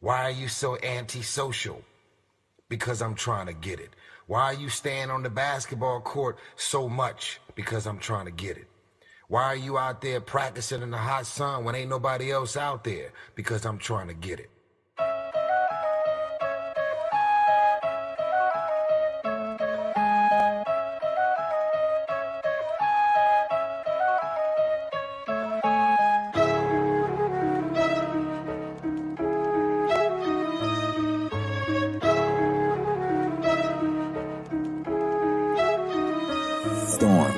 Why are you so antisocial? Because I'm trying to get it. Why are you staying on the basketball court so much? Because I'm trying to get it. Why are you out there practicing in the hot sun when ain't nobody else out there? Because I'm trying to get it. Storm.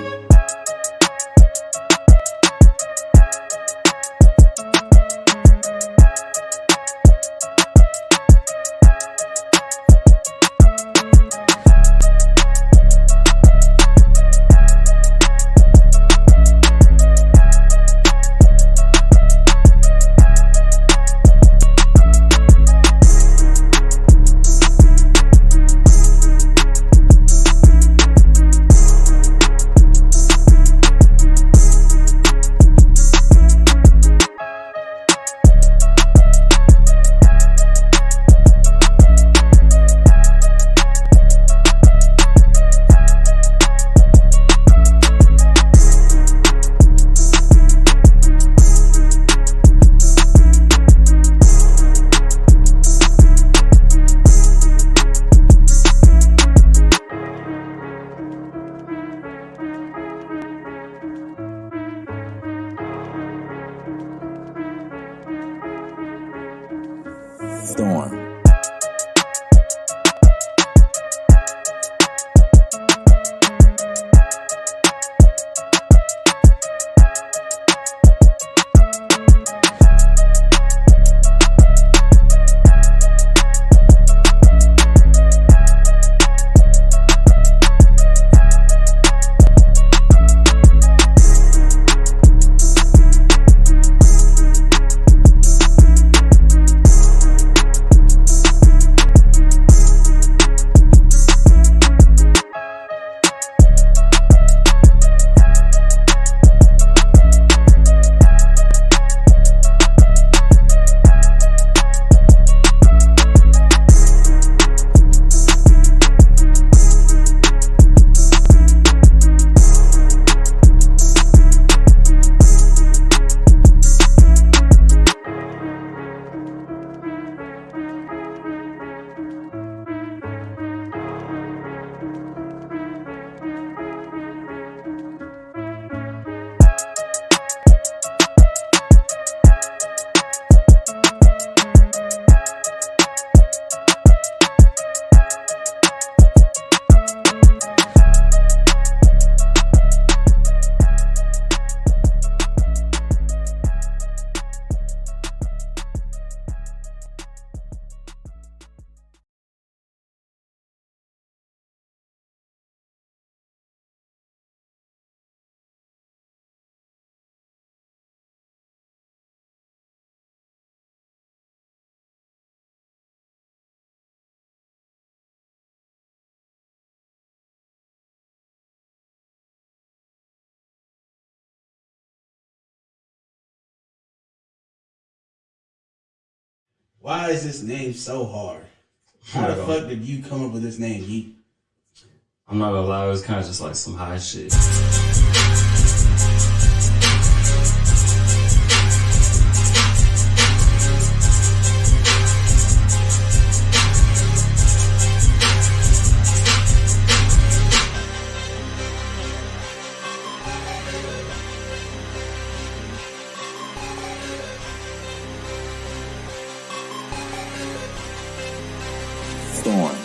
Storm. Why is this name so hard? How the fuck did you come up with this name, Yeet? I'm not gonna lie, it was kind of just like some high shit. Storm.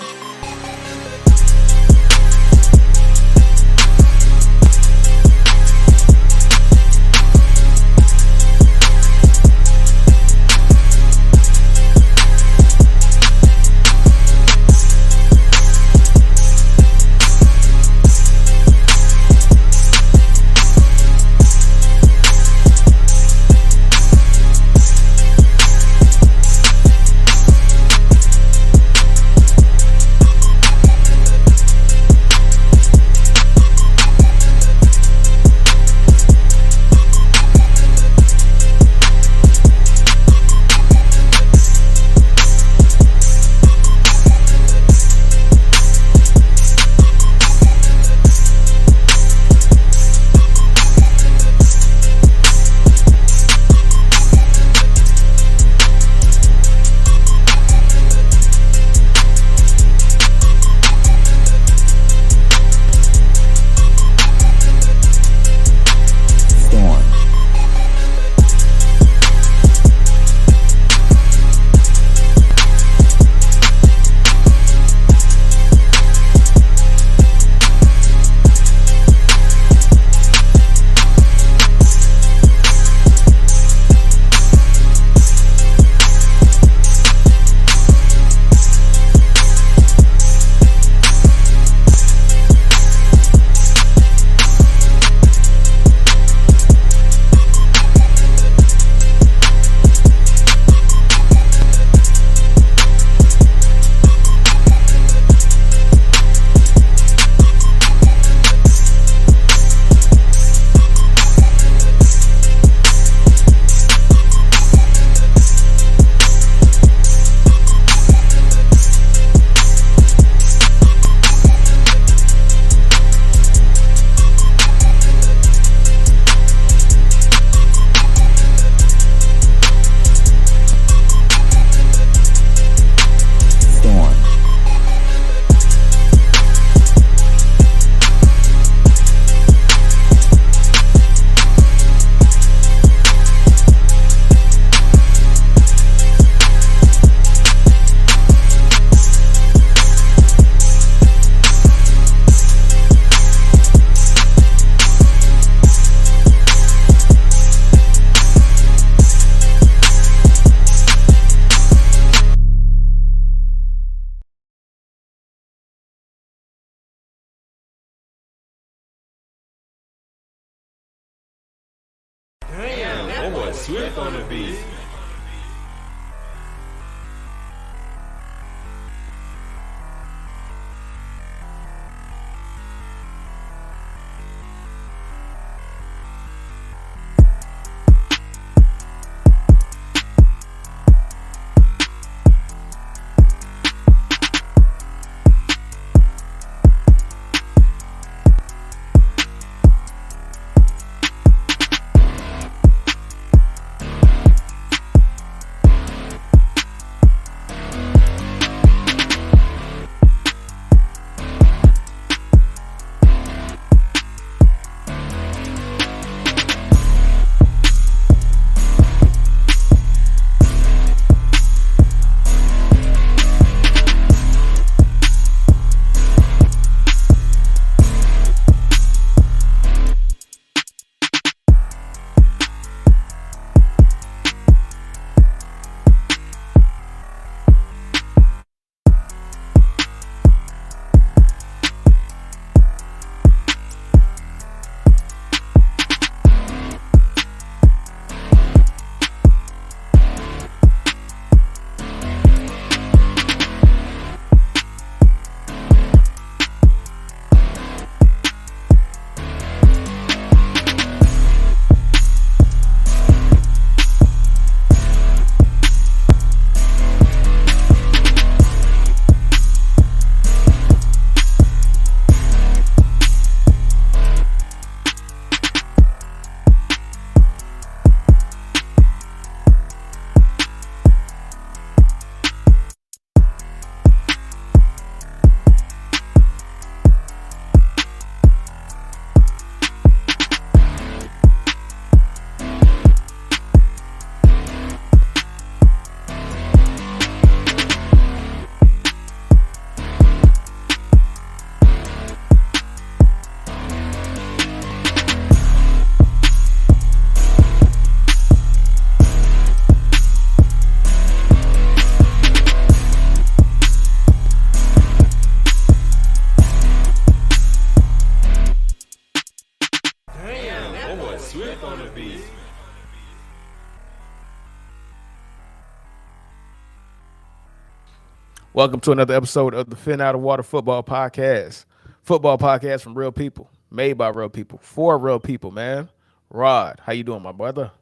Welcome to another episode of the Phin Outta Football Podcast. Football podcast from real people, made by real people, for real people, man. Rod, how you doing, my brother?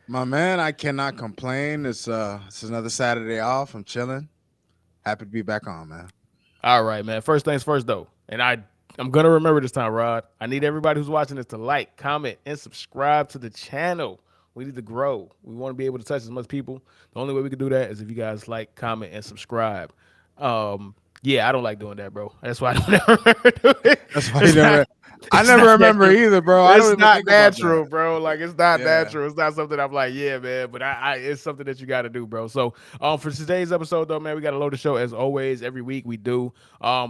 My man, I cannot complain. It's another Saturday off. I'm chilling. Happy to be back on, man. All right, man. First things first, though, and I'm gonna remember this time, Rod. I need everybody who's watching this to like, comment, and subscribe to the channel. We need to grow. We want to be able to touch as much people. The only way we can do that is if you guys like, comment, and subscribe. Yeah, I don't like doing that, bro. That's why I don't ever do it. That's why you never. I never remember either, bro. It's not natural, bro. Like it's not Yeah. natural. It's not something I'm like, yeah, man. But it's something that you got to do, bro. So, for today's episode, though, man, we got a loaded show as always. Every week we do.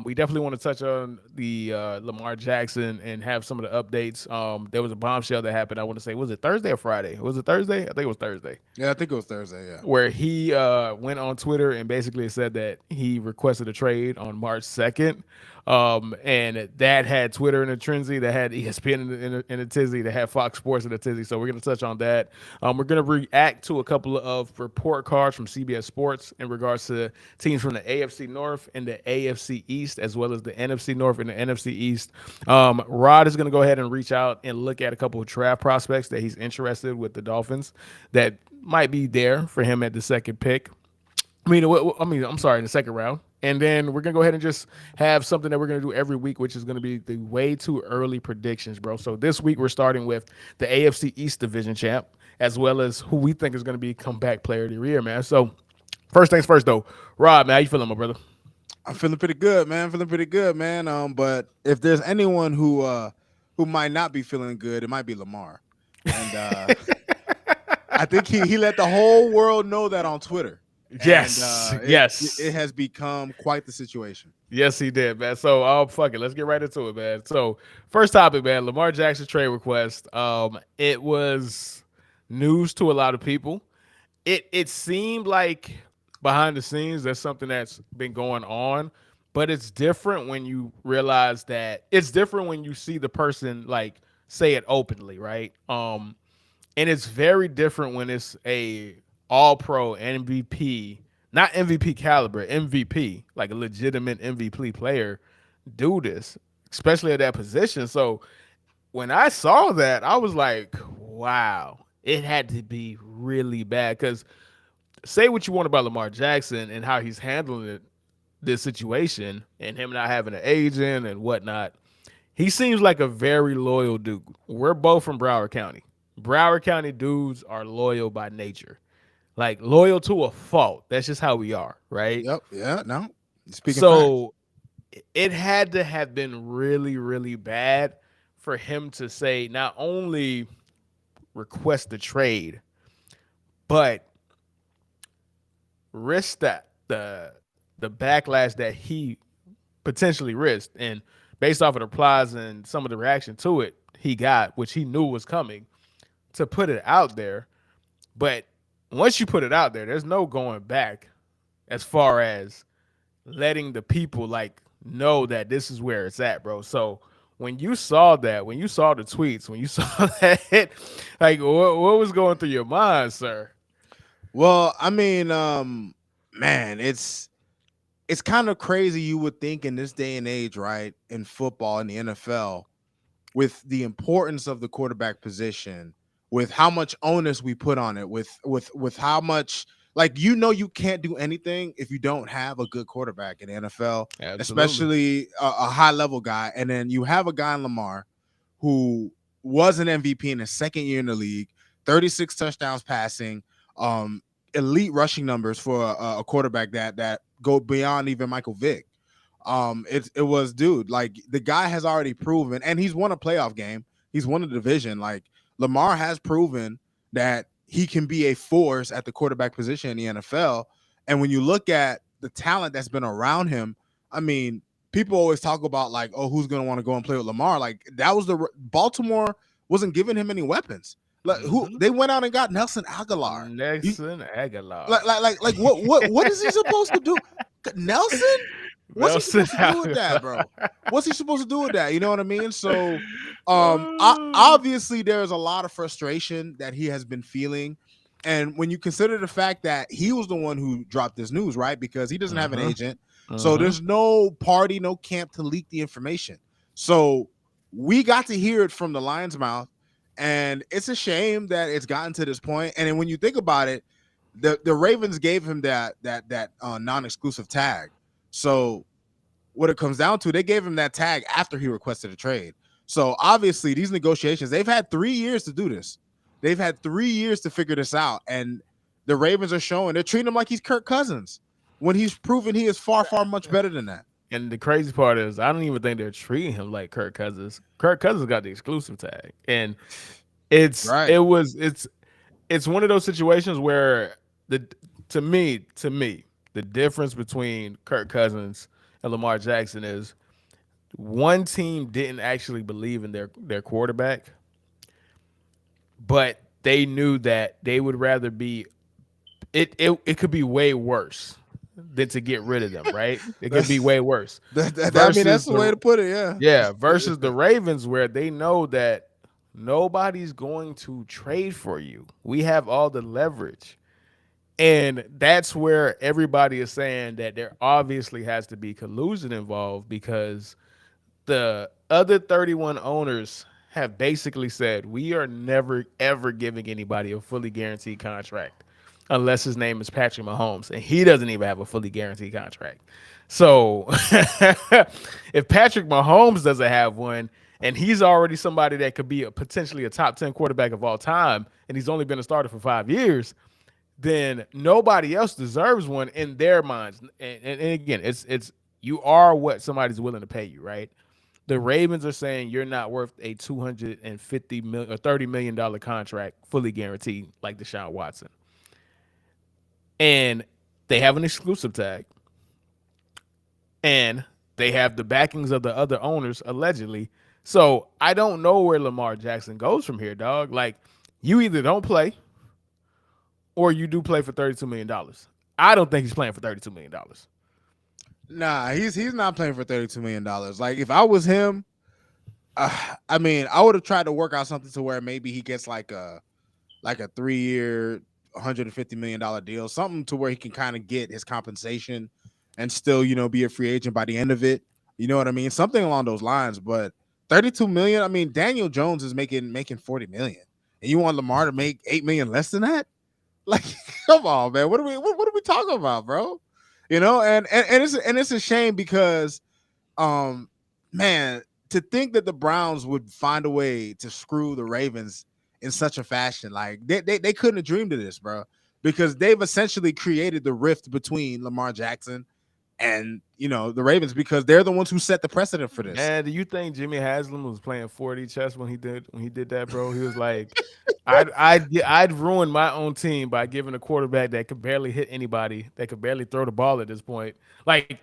We definitely want to touch on the Lamar Jackson and have some of the updates. There was a bombshell that happened. I want to say, was it Thursday or Friday? Was it Thursday? I think it was Thursday. Yeah, I think it was Thursday. Yeah. Where he went on Twitter and basically said that he requested a trade on March 2nd. And that had Twitter in a frenzy, that had ESPN in a tizzy, that had Fox Sports in a tizzy. So we're going to touch on that. We're going to react to a couple of report cards from CBS Sports in regards to teams from the AFC North and the AFC East, as well as the NFC North and the NFC East. Rod is going to go ahead and reach out and look at a couple of draft prospects that he's interested with the Dolphins that might be there for him at the second pick. I'm sorry, in the second round. And then we're going to go ahead and just have something that we're going to do every week, which is going to be the way too early predictions, bro. So this week we're starting with the AFC East Division champ, as well as who we think is going to be comeback player of the year, man. So first things first, though. Rob, man, how you feeling, my brother? I'm feeling pretty good, man. But if there's anyone who might not be feeling good, it might be Lamar. And I think he let the whole world know that on Twitter. Yes, And, yes. It has become quite the situation. Yes, he did, man. So, fuck it. Let's get right into it, man. So, first topic, man, Lamar Jackson trade request. It was news to a lot of people. It seemed like behind the scenes there's something that's been going on, but it's different when you realize that it's different when you see the person like say it openly, right? And it's very different when it's a all-pro MVP, not MVP caliber, MVP, like a legitimate MVP player, do this, especially at that position. So when I saw that, I was like, wow, it had to be really bad. Because say what you want about Lamar Jackson and how he's handling this situation and him not having an agent and whatnot, he seems like a very loyal dude. We're both from Broward County. Broward County dudes are loyal by nature. Like loyal to a fault. That's just how we are, right? Yep. Yeah. No. Speaking So it had to have been really, really bad for him to say not only request the trade, but risk that the backlash that he potentially risked. And based off of the replies and some of the reaction to it he got, which he knew was coming, to put it out there. But once you put it out there, there's no going back as far as letting the people like know that this is where it's at, bro. So when you saw that, when you saw the tweets, when you saw that, like what was going through your mind, sir? Well, I mean, man, it's kind of crazy. You would think in this day and age, right, in football, in the NFL, with the importance of the quarterback position, with how much onus we put on it, with how much, like, you can't do anything if you don't have a good quarterback in the NFL, Absolutely. especially a high-level guy. And then you have a guy in Lamar who was an MVP in his second year in the league, 36 touchdowns passing, elite rushing numbers for a quarterback that go beyond even Michael Vick. It was, dude, like the guy has already proven, and he's won a playoff game. He's won a division. Like Lamar has proven that he can be a force at the quarterback position in the NFL. And when you look at the talent that's been around him, I mean, people always talk about like, oh, who's going to want to go and play with Lamar? Like that was Baltimore wasn't giving him any weapons. Like who they went out and got Nelson Aguilar. Like what is he supposed to do? Nelson? What's he supposed to do with that, bro? What's he supposed to do with that? You know what I mean? So obviously there's a lot of frustration that he has been feeling. And when you consider the fact that he was the one who dropped this news, right? Because he doesn't have an agent. So there's no party, no camp to leak the information. So we got to hear it from the lion's mouth. And it's a shame that it's gotten to this point. And then when you think about it, the Ravens gave him that non-exclusive tag. So what it comes down to, they gave him that tag after he requested a trade. So obviously these negotiations, they've had 3 years to do this. They've had 3 years to figure this out. And the Ravens are showing, they're treating him like he's Kirk Cousins when he's proven he is far, far much better than that. And the crazy part is, I don't even think they're treating him like Kirk Cousins. Kirk Cousins got the exclusive tag. And it's one of those situations where to me, the difference between Kirk Cousins and Lamar Jackson is one team didn't actually believe in their quarterback, but they knew that they would rather be it could be way worse than to get rid of them, right? It could be way worse. I mean, that's the way to put it, yeah. Yeah, versus the Ravens, where they know that nobody's going to trade for you. We have all the leverage. And that's where everybody is saying that there obviously has to be collusion involved, because the other 31 owners have basically said, we are never, ever giving anybody a fully guaranteed contract unless his name is Patrick Mahomes, and he doesn't even have a fully guaranteed contract. So if Patrick Mahomes doesn't have one, and he's already somebody that could be potentially a top 10 quarterback of all time, and he's only been a starter for 5 years, then nobody else deserves one in their minds. And again, it's you are what somebody's willing to pay you, right? The Ravens are saying you're not worth a $250 million or $30 million contract fully guaranteed like Deshaun Watson. And they have an exclusive tag. And they have the backings of the other owners, allegedly. So I don't know where Lamar Jackson goes from here, dog. Like, you either don't play or you do play for $32 million. I don't think he's playing for $32 million. Nah, he's not playing for $32 million. Like, if I was him, I mean, I would have tried to work out something to where maybe he gets like a 3-year, $150 million deal, something to where he can kind of get his compensation and still, be a free agent by the end of it. You know what I mean? Something along those lines. But $32 million, I mean, Daniel Jones is making $40 million, and you want Lamar to make $8 million less than that? Like, come on, man. What are we talking about, bro? And it's a shame because, man, to think that the Browns would find a way to screw the Ravens in such a fashion, like they couldn't have dreamed of this, bro, because they've essentially created the rift between Lamar Jackson and the Ravens, because they're the ones who set the precedent for this. And do you think Jimmy Haslam was playing 4D chess when he did that, bro? He was like, I'd ruin my own team by giving a quarterback that could barely hit anybody, that could barely throw the ball at this point, like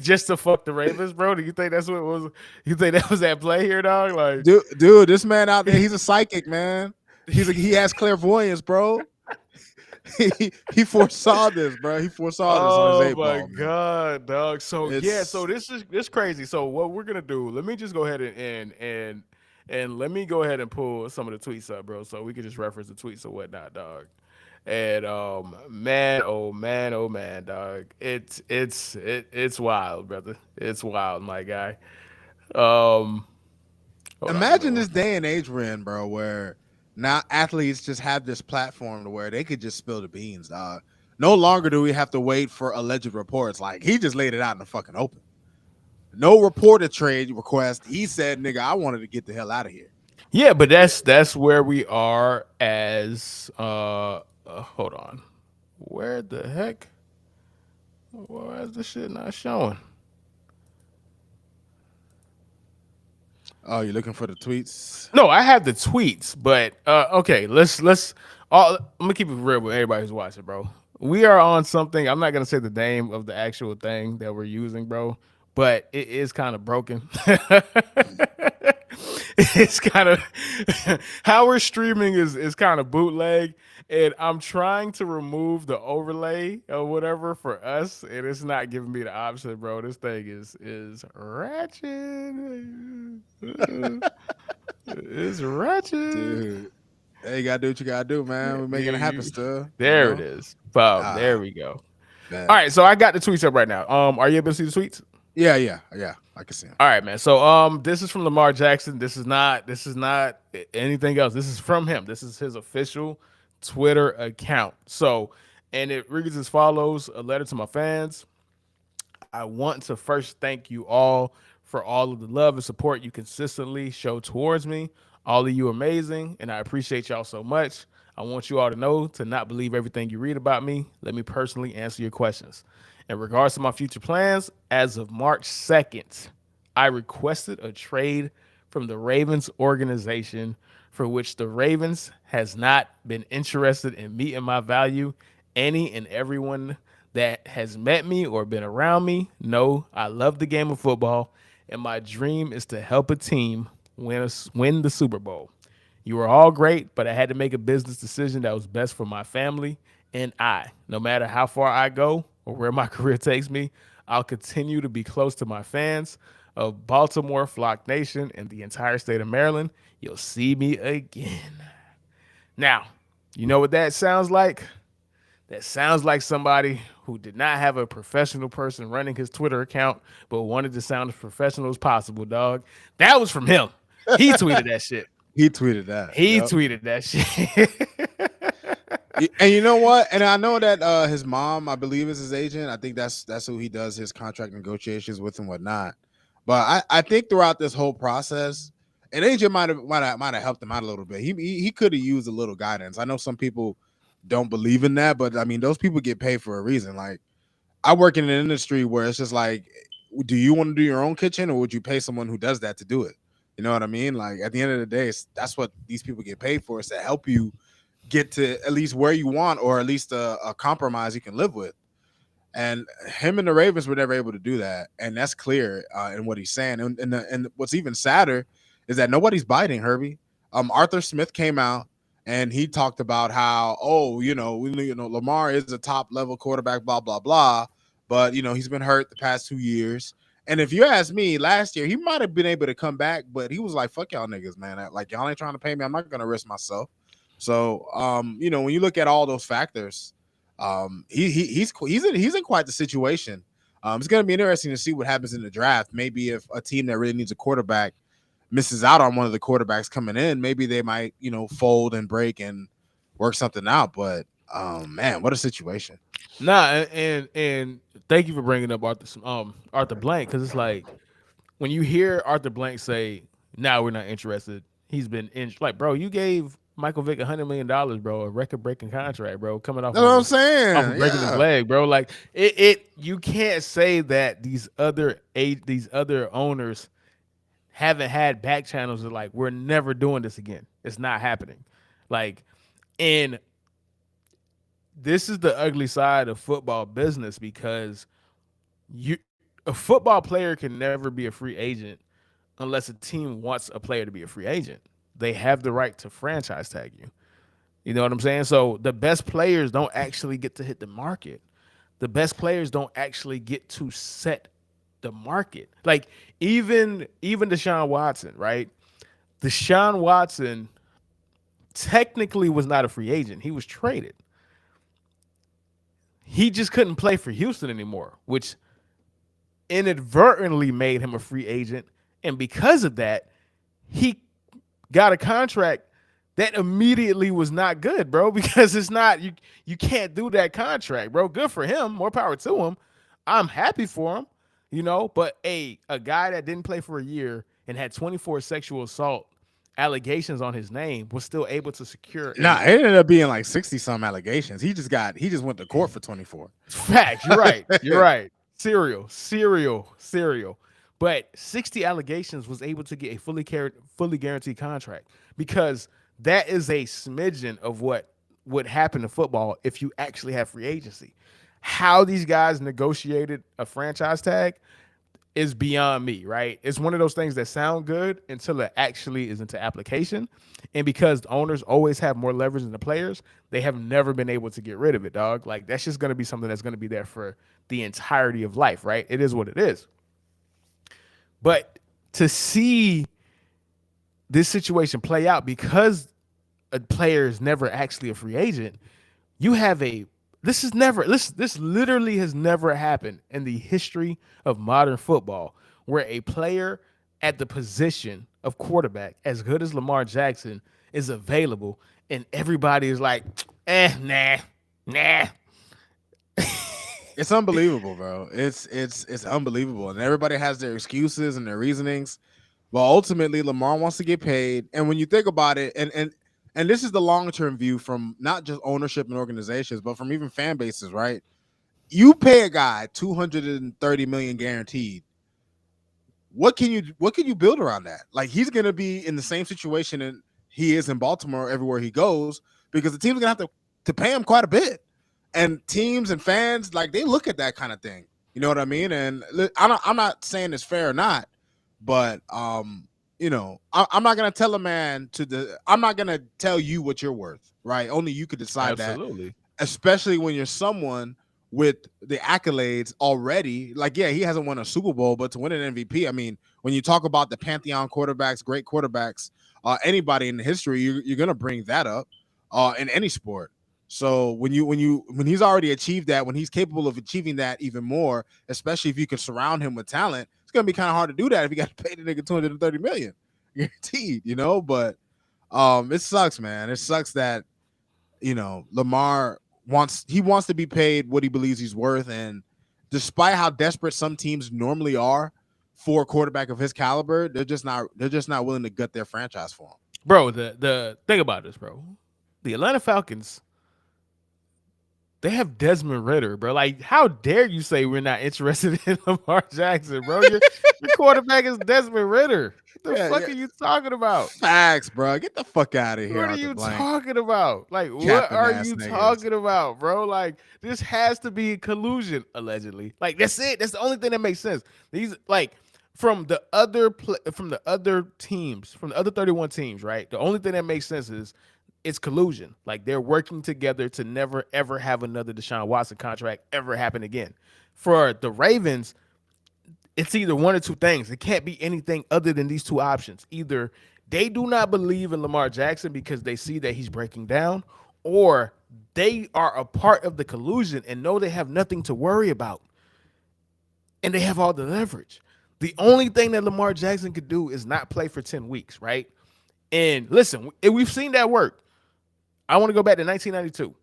just to fuck the Ravens, bro. Do you think that's what it was? You think that was at play here, dog? Like, dude, this man out there, he's a psychic, man. He has clairvoyance, bro. He foresaw this, bro. He foresaw this on his 8 ball. Oh my god, dog. So so this is crazy. So what we're gonna do? Let me just go ahead and let me go ahead and pull some of the tweets up, bro, so we can just reference the tweets or whatnot, dog. And man, dog. It's wild, brother. It's wild, my guy. Imagine this day and age we're in, bro, where now athletes just have this platform to where they could just spill the beans, dog. No longer do we have to wait for alleged reports. Like, he just laid it out in the fucking open. No reported trade request. He said, nigga, I wanted to get the hell out of here. Yeah, but that's where we are as hold on. Where the heck? Why is the shit not showing? Oh, you're looking for the tweets? No, I have the tweets, but okay, let's I'm gonna keep it real with everybody who's watching, bro. We are on something. I'm not gonna say the name of the actual thing that we're using, bro, but it is kind of broken. It's kind of how we're streaming is kind of bootleg, and I'm trying to remove the overlay or whatever for us, and it's not giving me the option, bro. This thing is ratchet. It's ratchet. Dude. Hey, you gotta do what you gotta do, man. We're making it happen still. There it is. Boom. There we go. Man. All right, so I got the tweets up right now. Are you able to see the tweets? Yeah. I can see him. All right, man. So this is from Lamar Jackson. This is not anything else. This is from him. This is his official Twitter account. So, and it reads as follows: a letter to my fans. I want to first thank you all for all of the love and support you consistently show towards me. All of you are amazing, and I appreciate y'all so much. I want you all to know to not believe everything you read about me. Let me personally answer your questions. In regards to my future plans, as of March 2nd, I requested a trade from the Ravens organization, for which the Ravens has not been interested in meeting my value. Any and everyone that has met me or been around me know I love the game of football, and my dream is to help a team win the Super Bowl. You were all great, but I had to make a business decision that was best for my family and I. No matter how far I go or where my career takes me, I'll continue to be close to my fans of Baltimore, Flock Nation, and the entire state of Maryland. You'll see me again. Now, you know what that sounds like? That sounds like somebody who did not have a professional person running his Twitter account, but wanted to sound as professional as possible, dog. That was from him. He tweeted that shit. He tweeted that. He tweeted that shit. And you know what? And I know that his mom, I believe, is his agent. I think that's who he does his contract negotiations with and whatnot. But I think throughout this whole process, an agent might have helped him out a little bit. He could have used a little guidance. I know some people don't believe in that, but I mean, those people get paid for a reason. Like, I work in an industry where it's just like, do you want to do your own kitchen, or would you pay someone who does that to do it? You know what I mean? Like, at the end of the day, that's what these people get paid for, is to help you get to at least where you want, or at least a compromise you can live with. And him and the Ravens were never able to do that, and that's clear in what he's saying. And what's even sadder is that nobody's biting, Herbie. Arthur Smith came out and he talked about how, Lamar is a top level quarterback, blah blah blah, but he's been hurt the past 2 years. And if you ask me, last year he might have been able to come back, but he was like, "Fuck y'all niggas, man! Like, y'all ain't trying to pay me. I'm not gonna risk myself." So, when you look at all those factors, he's in quite the situation. It's going to be interesting to see what happens in the draft. Maybe if a team that really needs a quarterback misses out on one of the quarterbacks coming in, maybe they might, fold and break and work something out. But man, what a situation. Nah, and thank you for bringing up Arthur Blank, because it's like when you hear Arthur Blank say, "Now we're not interested," he's been like, bro, you gave Michael Vick $100 million, bro, a record-breaking contract, bro, coming off. That's what I'm saying. Off of breaking his leg, bro. Like it. You can't say that these other owners haven't had back channels of like, we're never doing this again. It's not happening. Like, and this is the ugly side of football business, because a football player can never be a free agent unless a team wants a player to be a free agent. They have the right to franchise tag you. You know what I'm saying? So the best players don't actually get to hit the market. The best players don't actually get to set the market. Like even Deshaun Watson, right? Deshaun Watson technically was not a free agent. He was traded. He just couldn't play for Houston anymore, which inadvertently made him a free agent. And because of that, he got a contract that immediately was not good, bro, because it's not, you can't do that contract, bro. Good for him. More power to him. I'm happy for him, but a guy that didn't play for a year and had 24 sexual assault allegations on his name was still able to secure. Nah, it ended up being like 60 some allegations. He just went to court for 24. Fact. You're right. You're right. Serial. But 60 allegations was able to get a fully guaranteed contract, because that is a smidgen of what would happen to football if you actually have free agency. How these guys negotiated a franchise tag is beyond me, right? It's one of those things that sound good until it actually is into application. And because the owners always have more leverage than the players, they have never been able to get rid of it, dog. Like, that's just going to be something that's going to be there for the entirety of life, right? It is what it is. But to see this situation play out, because a player is never actually a free agent, you have this literally has never happened in the history of modern football where a player at the position of quarterback as good as Lamar Jackson is available and everybody is like, nah. It's unbelievable, bro. It's unbelievable, and everybody has their excuses and their reasonings. But ultimately, Lamar wants to get paid. And when you think about it, and this is the long-term view from not just ownership and organizations, but from even fan bases, right? You pay a guy $230 million guaranteed. What can you build around that? Like, he's gonna be in the same situation and he is in Baltimore everywhere he goes, because the team's gonna have to pay him quite a bit. And teams and fans, like, they look at that kind of thing. You know what I mean? And I'm not saying it's fair or not, but you know, I'm not gonna tell a man I'm not gonna tell you what you're worth, right? Only you could decide Absolutely. that, especially when you're someone with the accolades already. Like, yeah, he hasn't won a Super Bowl, but to win an MVP, I mean, when you talk about the pantheon quarterbacks, great quarterbacks, anybody in the history, you're gonna bring that up in any sport. So when he's already achieved that, when he's capable of achieving that even more, especially if you can surround him with talent, it's gonna be kind of hard to do that if you got to pay the nigga $230 million guaranteed, you know. But it sucks, man. It sucks that, you know, Lamar wants to be paid what he believes he's worth, and despite how desperate some teams normally are for a quarterback of his caliber, they're just not willing to gut their franchise for him. Bro, the thing about this, bro, the Atlanta Falcons, they have Desmond Ridder, bro. Like, how dare you say we're not interested in Lamar Jackson, bro? Your quarterback is Desmond Ridder. What the fuck are you talking about? Facts, bro. Get the fuck out of here. What are you talking about? Like, what are you talking about, bro? Like, this has to be collusion, allegedly. Like, that's it. That's the only thing that makes sense. These, like, from the other teams, from the other 31 teams, right? The only thing that makes sense is it's collusion. Like, they're working together to never, ever have another Deshaun Watson contract ever happen again. For the Ravens, it's either one or two things. It can't be anything other than these two options. Either they do not believe in Lamar Jackson because they see that he's breaking down, or they are a part of the collusion and know they have nothing to worry about. And they have all the leverage. The only thing that Lamar Jackson could do is not play for 10 weeks, right? And listen, we've seen that work. I want to go back to 1992.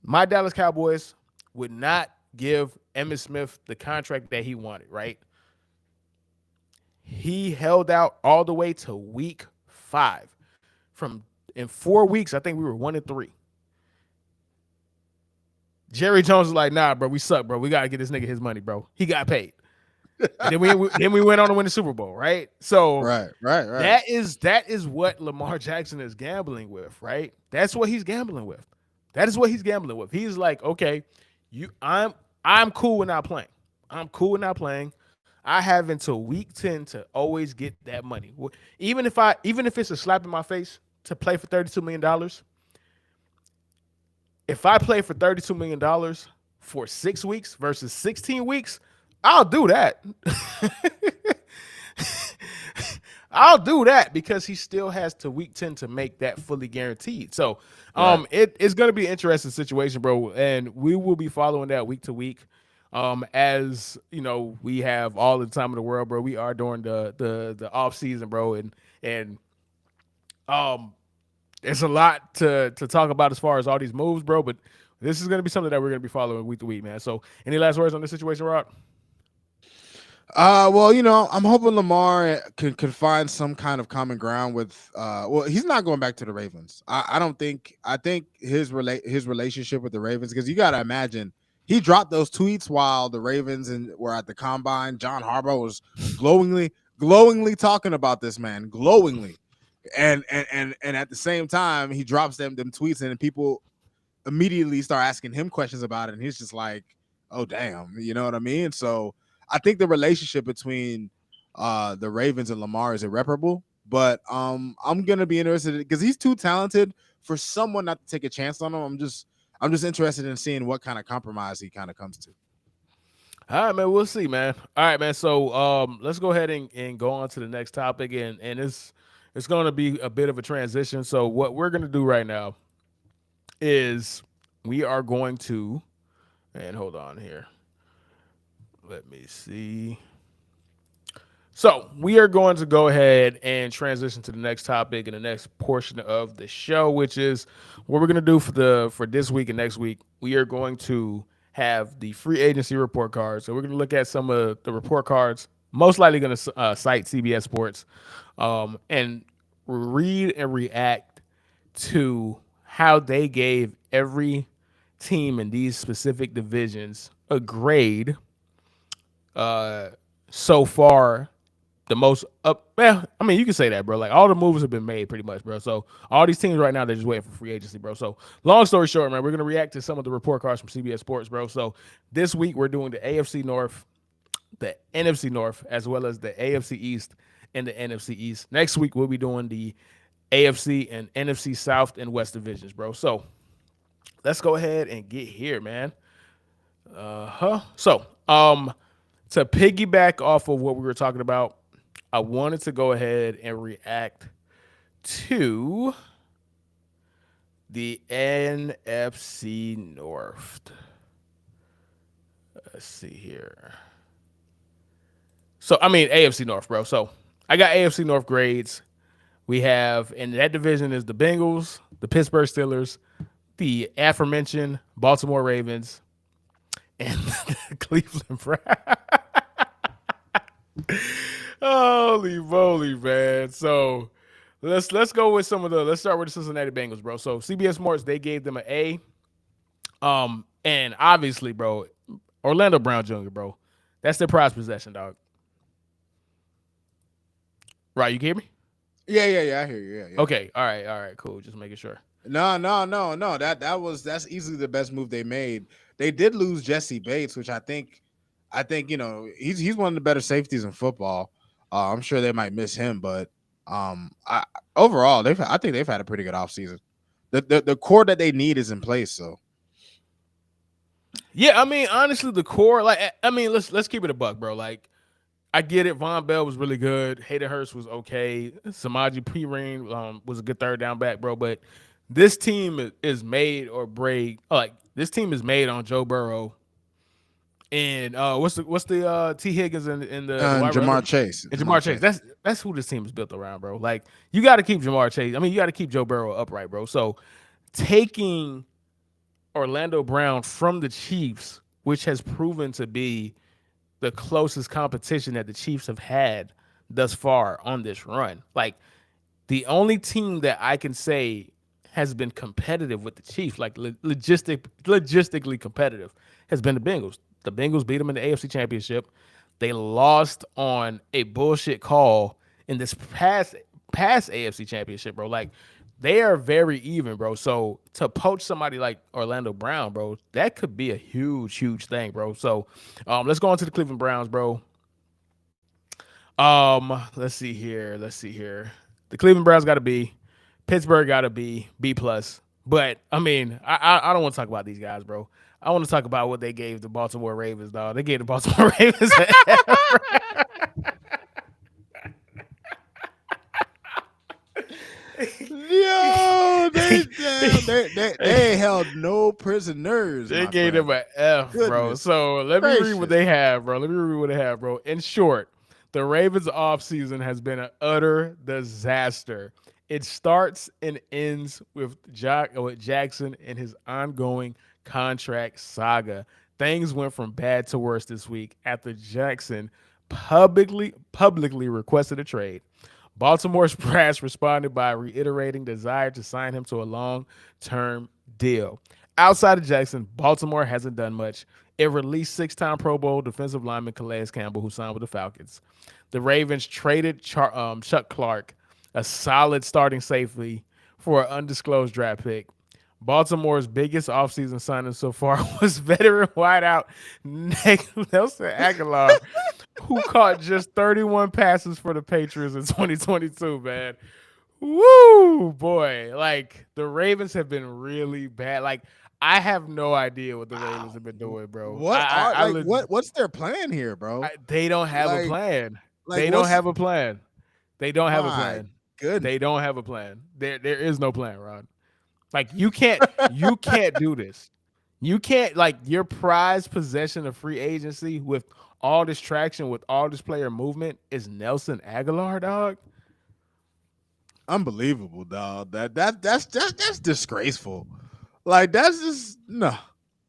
My Dallas Cowboys would not give Emmitt Smith the contract that he wanted, right? He held out all the way to week 5. In 4 weeks, I think we were 1-3. Jerry Jones was like, nah, bro, we suck, bro. We got to get this nigga his money, bro. He got paid. And then we went on to win the Super Bowl, right? So right. That is what Lamar Jackson is gambling with, right? That's what he's gambling with. That is what he's gambling with. He's like, okay, I'm cool with not playing. I'm cool with not playing. I have until week 10 to always get that money. Even if it's a slap in my face to play for $32 million. If I play for $32 million for 6 weeks versus 16 weeks, I'll do that. I'll do that because he still has to week 10 to make that fully guaranteed. So it's going to be an interesting situation, bro. And we will be following that week to week. As you know, we have all the time in the world, bro. We are during the off season, bro. And there's a lot to talk about as far as all these moves, bro. But this is going to be something that we're going to be following week to week, man. So any last words on this situation, Rod? Well, you know, I'm hoping Lamar could find some kind of common ground with. Well, he's not going back to the Ravens. I don't think. I think his relationship with the Ravens, because you got to imagine he dropped those tweets while the Ravens were at the combine. John Harbaugh was glowingly talking about this man, glowingly, and at the same time he drops them tweets, and people immediately start asking him questions about it, and he's just like, "Oh damn," you know what I mean? So I think the relationship between the Ravens and Lamar is irreparable, but I'm gonna be interested because he's too talented for someone not to take a chance on him. I'm just interested in seeing what kind of compromise he kind of comes to. All right, man. We'll see, man. All right, man. So let's go ahead and go on to the next topic, and it's going to be a bit of a transition. So what we're going to do right now is we are going to, and hold on here. Let me see. So we are going to go ahead and transition to the next topic and the next portion of the show, which is what we're going to do for this week and next week. We are going to have the free agency report cards. So we're going to look at some of the report cards, most likely going to cite CBS Sports, and read and react to how they gave every team in these specific divisions a grade so far. The most up, well, I mean, you can say that, bro. Like all the moves have been made pretty much, bro. So all these teams right now, they're just waiting for free agency, bro. So long story short, man, we're gonna react to some of the report cards from CBS Sports, bro. So this week we're doing the AFC North, the NFC North, as well as the AFC East and the NFC East. Next week we'll be doing the AFC and NFC South and West divisions, bro. So let's go ahead and get here, man. So to piggyback off of what we were talking about, I wanted to go ahead and react to the NFC North. Let's see here. So, I mean, AFC North, bro. So, I got AFC North grades. We have, in that division is the Bengals, the Pittsburgh Steelers, the aforementioned Baltimore Ravens, and the Cleveland Browns. Holy moly, man. So let's go with let's start with the Cincinnati Bengals, bro. So CBS Sports, they gave them an A. And obviously, bro, Orlando Brown Jr., bro. That's their prized possession, dog. Right, you hear me? Yeah, I hear you. Yeah. Okay, all right, cool. Just making sure. No. That's easily the best move they made. They did lose Jesse Bates, which I think he's one of the better safeties in football. I'm sure they might miss him, but overall, I think they've had a pretty good offseason. The core that they need is in place. So, yeah, I mean, honestly, the core, like, I mean, let's keep it a buck, bro. Like, I get it. Von Bell was really good. Hayden Hurst was okay. Samaje Perine was a good third down back, bro. But this team is made or break. Like, this team is made on Joe Burrow. And what's the T. Higgins and the Jamar Chase. And Jamar Chase. That's who this team is built around, bro. Like, you got to keep Jamar Chase. I mean, you got to keep Joe Burrow upright, bro. So taking Orlando Brown from the Chiefs, which has proven to be the closest competition that the Chiefs have had thus far on this run. Like, the only team that I can say has been competitive with the Chiefs, like logistically competitive, has been the Bengals. The Bengals beat them in the AFC Championship. They lost on a bullshit call in this past AFC Championship, bro. Like, they are very even, bro. So to poach somebody like Orlando Brown, bro, that could be a huge, huge thing, bro. So let's go on to the Cleveland Browns, bro. Let's see here. The Cleveland Browns got to be. Pittsburgh got to be B+. But, I mean, I don't want to talk about these guys, bro. I want to talk about what they gave the Baltimore Ravens, dog. They gave the Baltimore Ravens Yo, they held no prisoners. They gave them an F, bro. So let me read what they have, bro. In short, the Ravens offseason has been an utter disaster. It starts and ends with Jackson and his ongoing contract saga. Things went from bad to worse this week after Jackson publicly requested a trade. Baltimore's brass responded by reiterating desire to sign him to a long-term deal. Outside of Jackson, Baltimore hasn't done much. It released six-time Pro Bowl defensive lineman Calais Campbell, who signed with the Falcons. The Ravens traded Chuck Clark, a solid starting safety, for an undisclosed draft pick. Baltimore's biggest offseason signing so far was veteran wideout Nelson Aguilar, who caught just 31 passes for the Patriots in 2022, man. Woo, boy. Like, the Ravens have been really bad. Like, I have no idea what the Ravens have been doing, bro. What's their plan here, bro? They don't have a plan. They don't have a plan. good. They don't have a plan. There is no plan, Rod. Like you can't do this. You can't like your prized possession of free agency with all this traction, with all this player movement is Nelson Aguilar, dog. Unbelievable, dog. That's disgraceful. Like that's just no.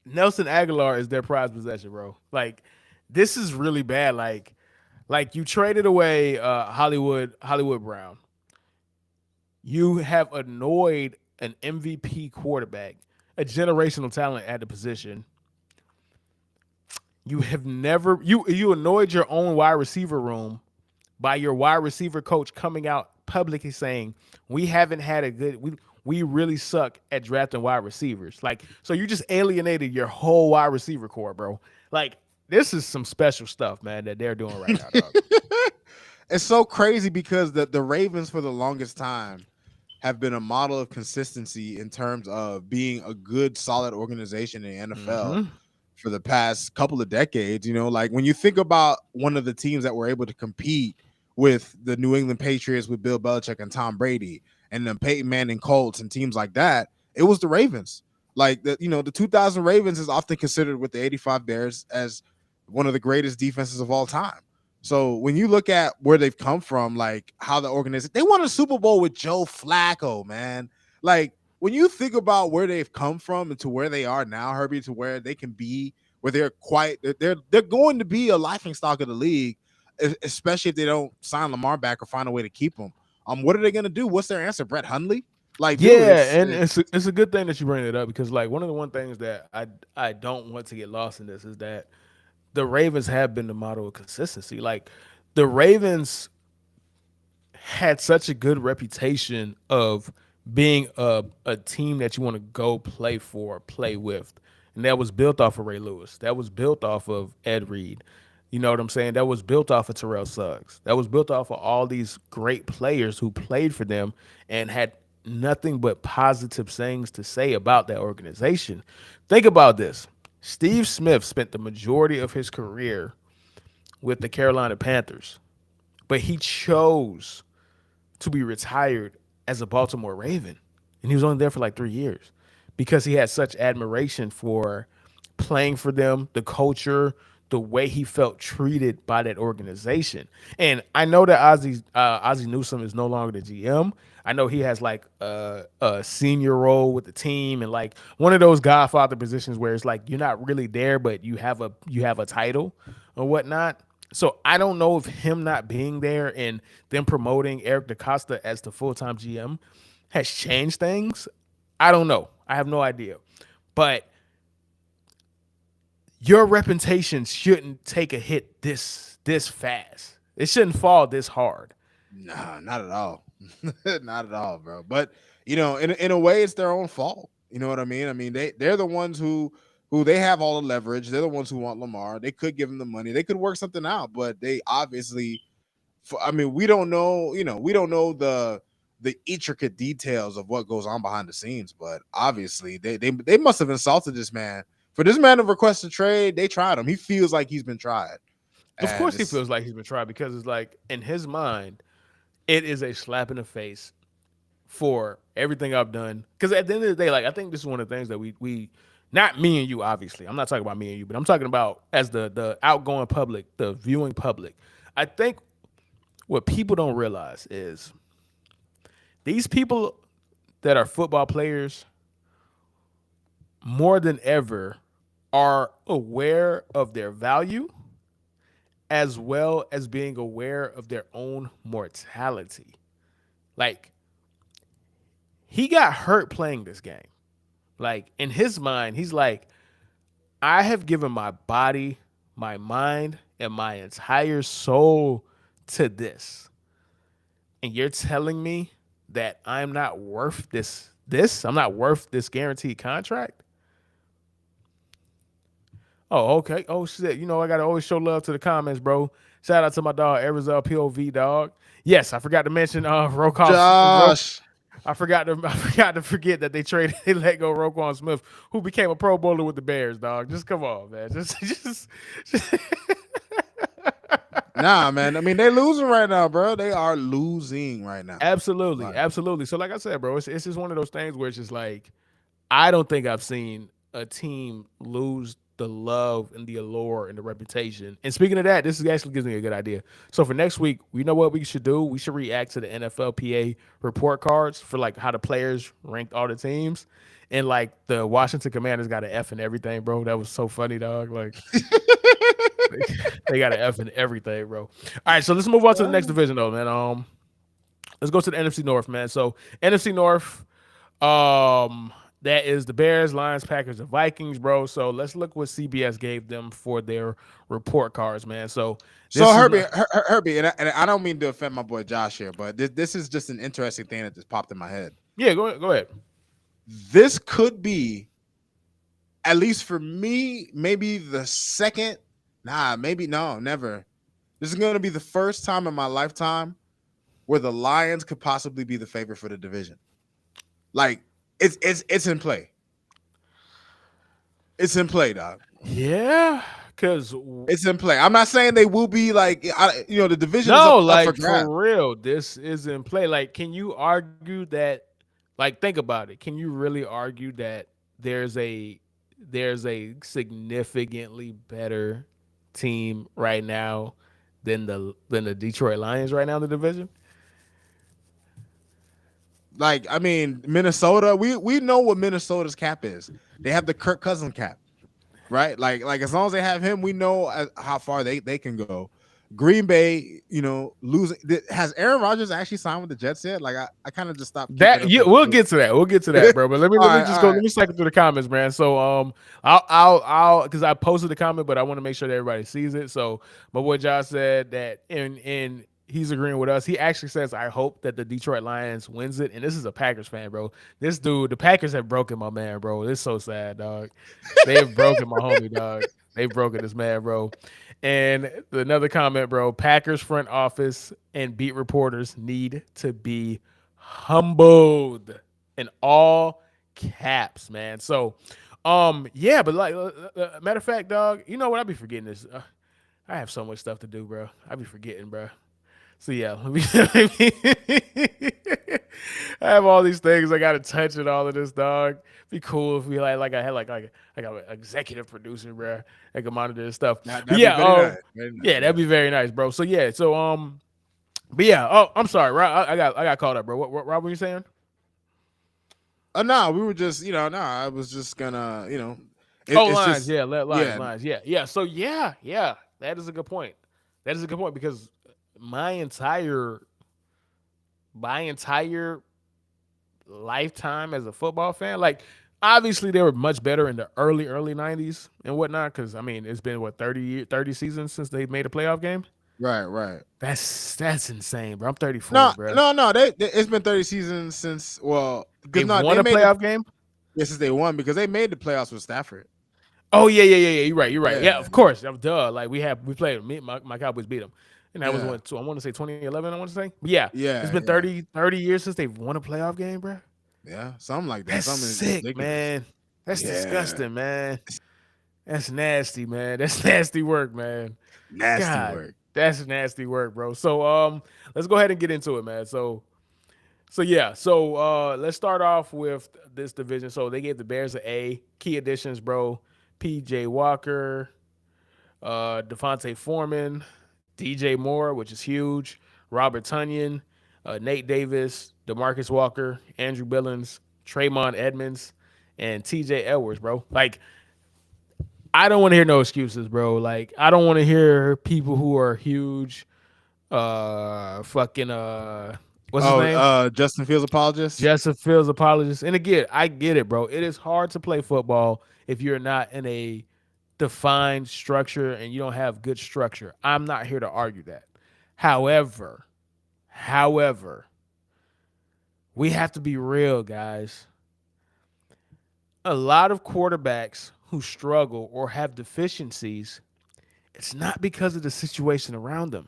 Nelson Aguilar is their prized possession, bro. Like this is really bad. Like you traded away Hollywood Brown. You have annoyed an MVP quarterback, a generational talent at the position. You have never you annoyed your own wide receiver room by your wide receiver coach coming out publicly saying we haven't had a good we really suck at drafting wide receivers. Like so you just alienated your whole wide receiver core, bro. Like this is some special stuff, man, that they're doing right now, dog. It's so crazy because the Ravens for the longest time have been a model of consistency in terms of being a good, solid organization in the NFL for the past couple of decades. You know, like when you think about one of the teams that were able to compete with the New England Patriots with Bill Belichick and Tom Brady and the Peyton Manning Colts and teams like that, it was the Ravens. Like the 2000 Ravens is often considered with the 85 Bears as one of the greatest defenses of all time. So when you look at where they've come from, like how the organization, they won a Super Bowl with Joe Flacco, man. Like when you think about where they've come from and to where they are now, Herbie, to where they can be, where they're going to be a laughingstock of the league, especially if they don't sign Lamar back or find a way to keep him. What are they going to do? What's their answer? Brett Hundley? Like, yeah, dude, it's a good thing that you bring it up because like one of the things that I don't want to get lost in this is that the Ravens have been the model of consistency. Like the Ravens had such a good reputation of being a team that you want to go play for, play with. And that was built off of Ray Lewis. That was built off of Ed Reed. You know what I'm saying? That was built off of Terrell Suggs. That was built off of all these great players who played for them and had nothing but positive things to say about that organization. Think about this. Steve Smith spent the majority of his career with the Carolina Panthers, but he chose to be retired as a Baltimore Raven. And he was only there for like 3 years because he had such admiration for playing for them, the culture, the way he felt treated by that organization. And I know that Ozzie Newsome is no longer the GM. I know he has like a senior role with the team and like one of those Godfather positions where it's like you're not really there, but you have a title or whatnot. So I don't know if him not being there and them promoting Eric DaCosta as the full-time GM has changed things. I don't know. I have no idea. But your reputation shouldn't take a hit this fast. It shouldn't fall this hard. Nah, not at all. Not at all, bro. But in a way, it's their own fault. You know what I mean? I mean, they're the ones who they have all the leverage. They're the ones who want Lamar. They could give him the money. They could work something out, but they obviously, we don't know. We don't know the intricate details of what goes on behind the scenes. But obviously, they must have insulted this man. For this man to request a trade, they tried him. He feels like he's been tried. Of course, he feels like he's been tried because it's like in his mind, it is a slap in the face for everything I've done. Because at the end of the day, like I think this is one of the things that we not me and you, obviously. I'm not talking about me and you, but I'm talking about as the outgoing public, the viewing public. I think what people don't realize is these people that are football players more than ever are aware of their value as well as being aware of their own mortality. Like, he got hurt playing this game. Like, in his mind, he's like, I have given my body, my mind, and my entire soul to this. And you're telling me that I'm not worth this? I'm not worth this guaranteed contract? Oh, okay. Oh, shit. I got to always show love to the comments, bro. Shout out to my dog, Arizona POV, dog. Yes, I forgot to mention Roquan. Josh. I forgot to forget that they let go Roquan Smith, who became a Pro Bowler with the Bears, dog. Just come on, man. Just Nah, man. I mean, they're losing right now, bro. They are losing right now. Absolutely, Right. absolutely. So, like I said, bro, it's just one of those things where it's just like I don't think I've seen a team lose the love and the allure and the reputation. And speaking of that, this actually gives me a good idea. So for next week, you know what we should do? We should react to the NFLPA report cards for like how the players ranked all the teams. And like the Washington Commanders got an F in everything, bro. That was so funny, dog. Like they got an F in everything, bro. All right, so let's move on to the next division, though, man. Let's go to the NFC North, man. So NFC North, that is the Bears, Lions, Packers, and Vikings, bro. So let's look what CBS gave them for their report cards, man. So Herbie, and I don't mean to offend my boy Josh here, but this is just an interesting thing that just popped in my head. Yeah, go ahead. This could be, at least for me, maybe the second. Never. This is going to be the first time in my lifetime where the Lions could possibly be the favorite for the division. Like it's in play. It's in play, dog. Yeah, because it's in play. I'm not saying they will be like, the division. No, is like up for real, this is in play. Like, can you argue that? Like, think about it. Can you really argue that there's a significantly better team right now than the Detroit Lions right now in the division? Like, I mean, Minnesota, we know what Minnesota's cap is. They have the Kirk Cousins cap, right? Like as long as they have him, we know how far they can go. Green Bay, losing. Has Aaron Rodgers actually signed with the Jets yet? Like, I kind of just stopped. We'll get to that. We'll get to that, bro. But let me let me cycle through the comments, man. So I'll because I posted the comment, but I want to make sure that everybody sees it. So my boy Josh said that and he's agreeing with us. He actually says, I hope that the Detroit Lions wins it. And this is a Packers fan, bro. This dude, the Packers have broken my man, bro. It's so sad, dog. They have broken my homie, dog. They've broken this man, bro. And another comment, bro. Packers front office and beat reporters need to be humbled in all caps, man. So, yeah, but like, matter of fact, dog, you know what? I be forgetting this. I have so much stuff to do, bro. I be forgetting, bro. So yeah, I have all these things I got to touch and all of this, dog. Be cool if we like I had like I got an executive producer, bro. I can monitor this stuff. That'd that'd be very nice, bro. So yeah, but yeah. Oh, I'm sorry, Rob. I got caught up, bro. What Rob were you saying? No, we were just, I was just gonna, lines, lines, yeah. So yeah, that is a good point. That is a good point because my entire lifetime as a football fan, like obviously they were much better in the early 90s and whatnot, because I mean it's been 30 seasons since they made a playoff game. Right. That's insane, bro. I'm 34, bro. No, it's been 30 seasons since they won a playoff game. Yes, since they won, because they made the playoffs with Stafford. Oh yeah. You're right. Yeah, of course. Duh. Like we played. My Cowboys beat them. And that was what, I want to say 2011, I want to say. But yeah. It's been 30 years since they've won a playoff game, bro. Yeah, something like that. That's something sick, ridiculous. Man. That's disgusting, man. That's nasty, man. That's nasty work, man. Nasty work. That's nasty work, bro. So let's go ahead and get into it, man. So yeah. So let's start off with this division. So they gave the Bears an A. Key additions, bro. P.J. Walker, Devontae Foreman, DJ Moore, which is huge, Robert Tonyan, Nate Davis, DeMarcus Walker, Andrew Billings, Traymon Edmonds, and TJ Edwards, bro. Like, I don't want to hear no excuses, bro. Like, I don't want to hear people who are huge, what's his name? Justin Fields apologist. Justin Fields apologist. And again, I get it, bro. It is hard to play football if you're not in a defined structure and you don't have good structure. I'm not here to argue that. However, we have to be real, guys. A lot of quarterbacks who struggle or have deficiencies, it's not because of the situation around them.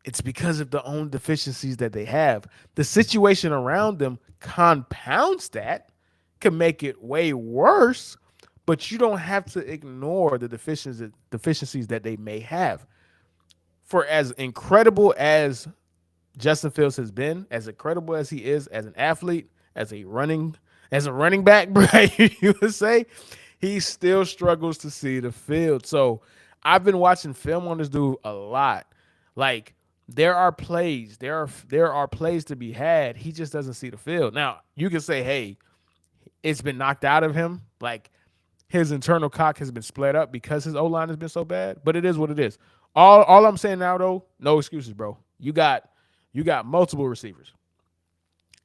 It's because of the own deficiencies that they have. The situation around them compounds that, can make it way worse, but you don't have to ignore the deficiencies that they may have. for as incredible as Justin Fields has been, as incredible as he is as an athlete, as a running back, bro, you would say, he still struggles to see the field. So I've been watching film on this dude a lot. Like there are plays to be had. He just doesn't see the field. Now you can say, hey, it's been knocked out of him. Like his internal cock has been split up because his O-line has been so bad. But it is what it is. All I'm saying now though, no excuses, bro. You got multiple receivers.